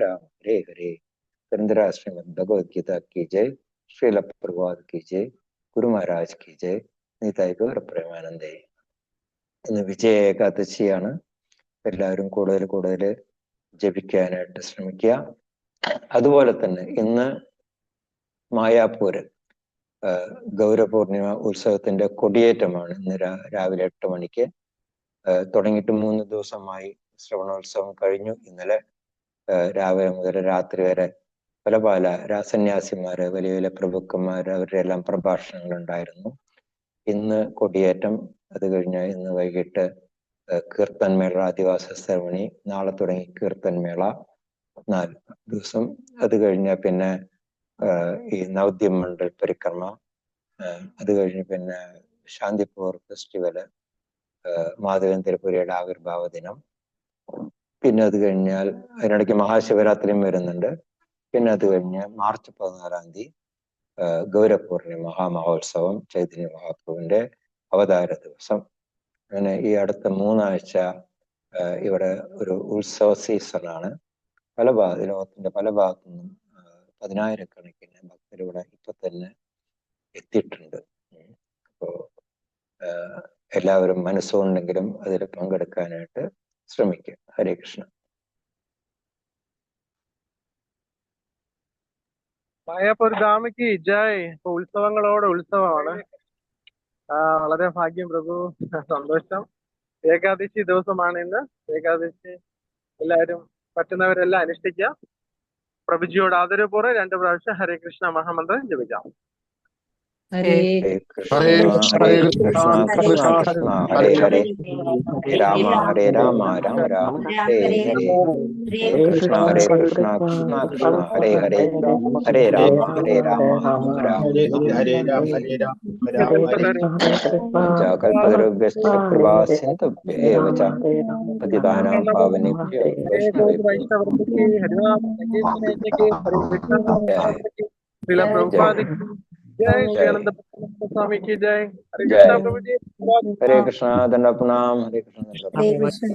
രാമ ഹരേ ഹരേ. ശ്രീമദ് ഭഗവത്ഗീത കി ജയ്, ശ്രീലപ്രഭുപാദ് കി ജയ്, ഗുരു മഹാരാജ് കി ജയ്, നിതായ് ഗൗര പ്രേമാനന്ദേ. ഇന്ന് വിജയ ഏകാദശിയാണ്. എല്ലാവരും കൂടുതൽ ജപിക്കാനായിട്ട് ശ്രമിക്കുക. അതുപോലെ തന്നെ ഇന്ന് മായാപൂര് ഗൗരപൂർണിമ ഉത്സവത്തിന്റെ കൊടിയേറ്റമാണ്. ഇന്ന് രാവിലെ 8 മണിക്ക് തുടങ്ങിയിട്ട് 3 ദിവസമായി ശ്രവണോത്സവം കഴിഞ്ഞു. ഇന്നലെ രാവിലെ മുതൽ രാത്രി വരെ പല സന്യാസിമാര്, വലിയ പ്രഭുക്കന്മാര്, അവരുടെ എല്ലാം പ്രഭാഷണങ്ങൾ ഉണ്ടായിരുന്നു. ഇന്ന് കൊടിയേറ്റം, അത് കഴിഞ്ഞ ഇന്ന് വൈകിട്ട് കീർത്തൻമേള, ആദിവാസ സെറമണി, നാളെ തുടങ്ങി കീർത്തൻമേള 4 ദിവസം. അത് കഴിഞ്ഞ പിന്നെ ഈ നവദ്യം മണ്ഡൽ പരിക്രമ, അത് കഴിഞ്ഞ് പിന്നെ ശാന്തിപൂർ ഫെസ്റ്റിവല്, മാധവൻ തിരുപ്പുരയുടെ ആവിർഭാവ ദിനം, പിന്നെ അത് കഴിഞ്ഞാൽ അതിനിടയ്ക്ക് മഹാശിവരാത്രിയും വരുന്നുണ്ട്. പിന്നെ അത് കഴിഞ്ഞ് മാർച്ച് 14 ഗൗരപൂർണിമ മഹാമഹോത്സവം, ചൈതന്യ മഹാപ്രഭുവിന്റെ അവതാര ദിവസം. അങ്ങനെ ഈ അടുത്ത 3 ആഴ്ച ഇവിടെ ഒരു ഉത്സവ സീസണാണ്. ലോകത്തിന്റെ പല ഭാഗത്തു നിന്നും 10,000-കണക്കിന് ഭക്തരിവിടെ ഇപ്പൊ തന്നെ എത്തിയിട്ടുണ്ട്. അപ്പോ എല്ലാവരും മനസ്സുകൊണ്ടെങ്കിലും അതിൽ പങ്കെടുക്കാനായിട്ട് ശ്രമിക്കുക. ഹരേ കൃഷ്ണ. മായാപൂർ ധാമയ്ക്ക് ജയ്. ഇപ്പൊ ഉത്സവങ്ങളോടെ ഉത്സവമാണ്. വളരെ ഭാഗ്യം പ്രഭു, സന്തോഷം. ഏകാദശി ദിവസമാണ് ഇന്ന്. ഏകാദശി എല്ലാവരും പറ്റുന്നവരെല്ലാം അനുഷ്ഠിക്കുക. പ്രഭുജിയോട് ആദരപൂർവ്വം 2 പ്രാവശ്യം ഹരേ കൃഷ്ണ മഹാമന്ത്രം ജപിക്കാം. ഹരേ കൃഷ്ണ ഹരേ കൃഷ്ണ കൃഷ്ണ കൃഷ്ണ ഹരേ ഹരേ, രാമ ഹരേ രാമ രാമ രാമ ഹരേ ഹരേ, കൃഷ്ണ ഹരേ കൃഷ്ണ കൃഷ്ണ കൃഷ്ണ ഹരേ ഹരേ, ഹരേ രാമ രാമ രാമ കൽപതരുഭ്യശ്ച കൃപാ സിന്ധുഭ്യൈവ ച പതിതാനാം പാവനേഭ്യോ വൈഷ്ണവേഭ്യോ जय श्री आनंद स्वामी की जय। हरे जय कृष्णा प्रभु जी। हरे कृष्णा, दंड प्रणाम। हरे कृष्ण।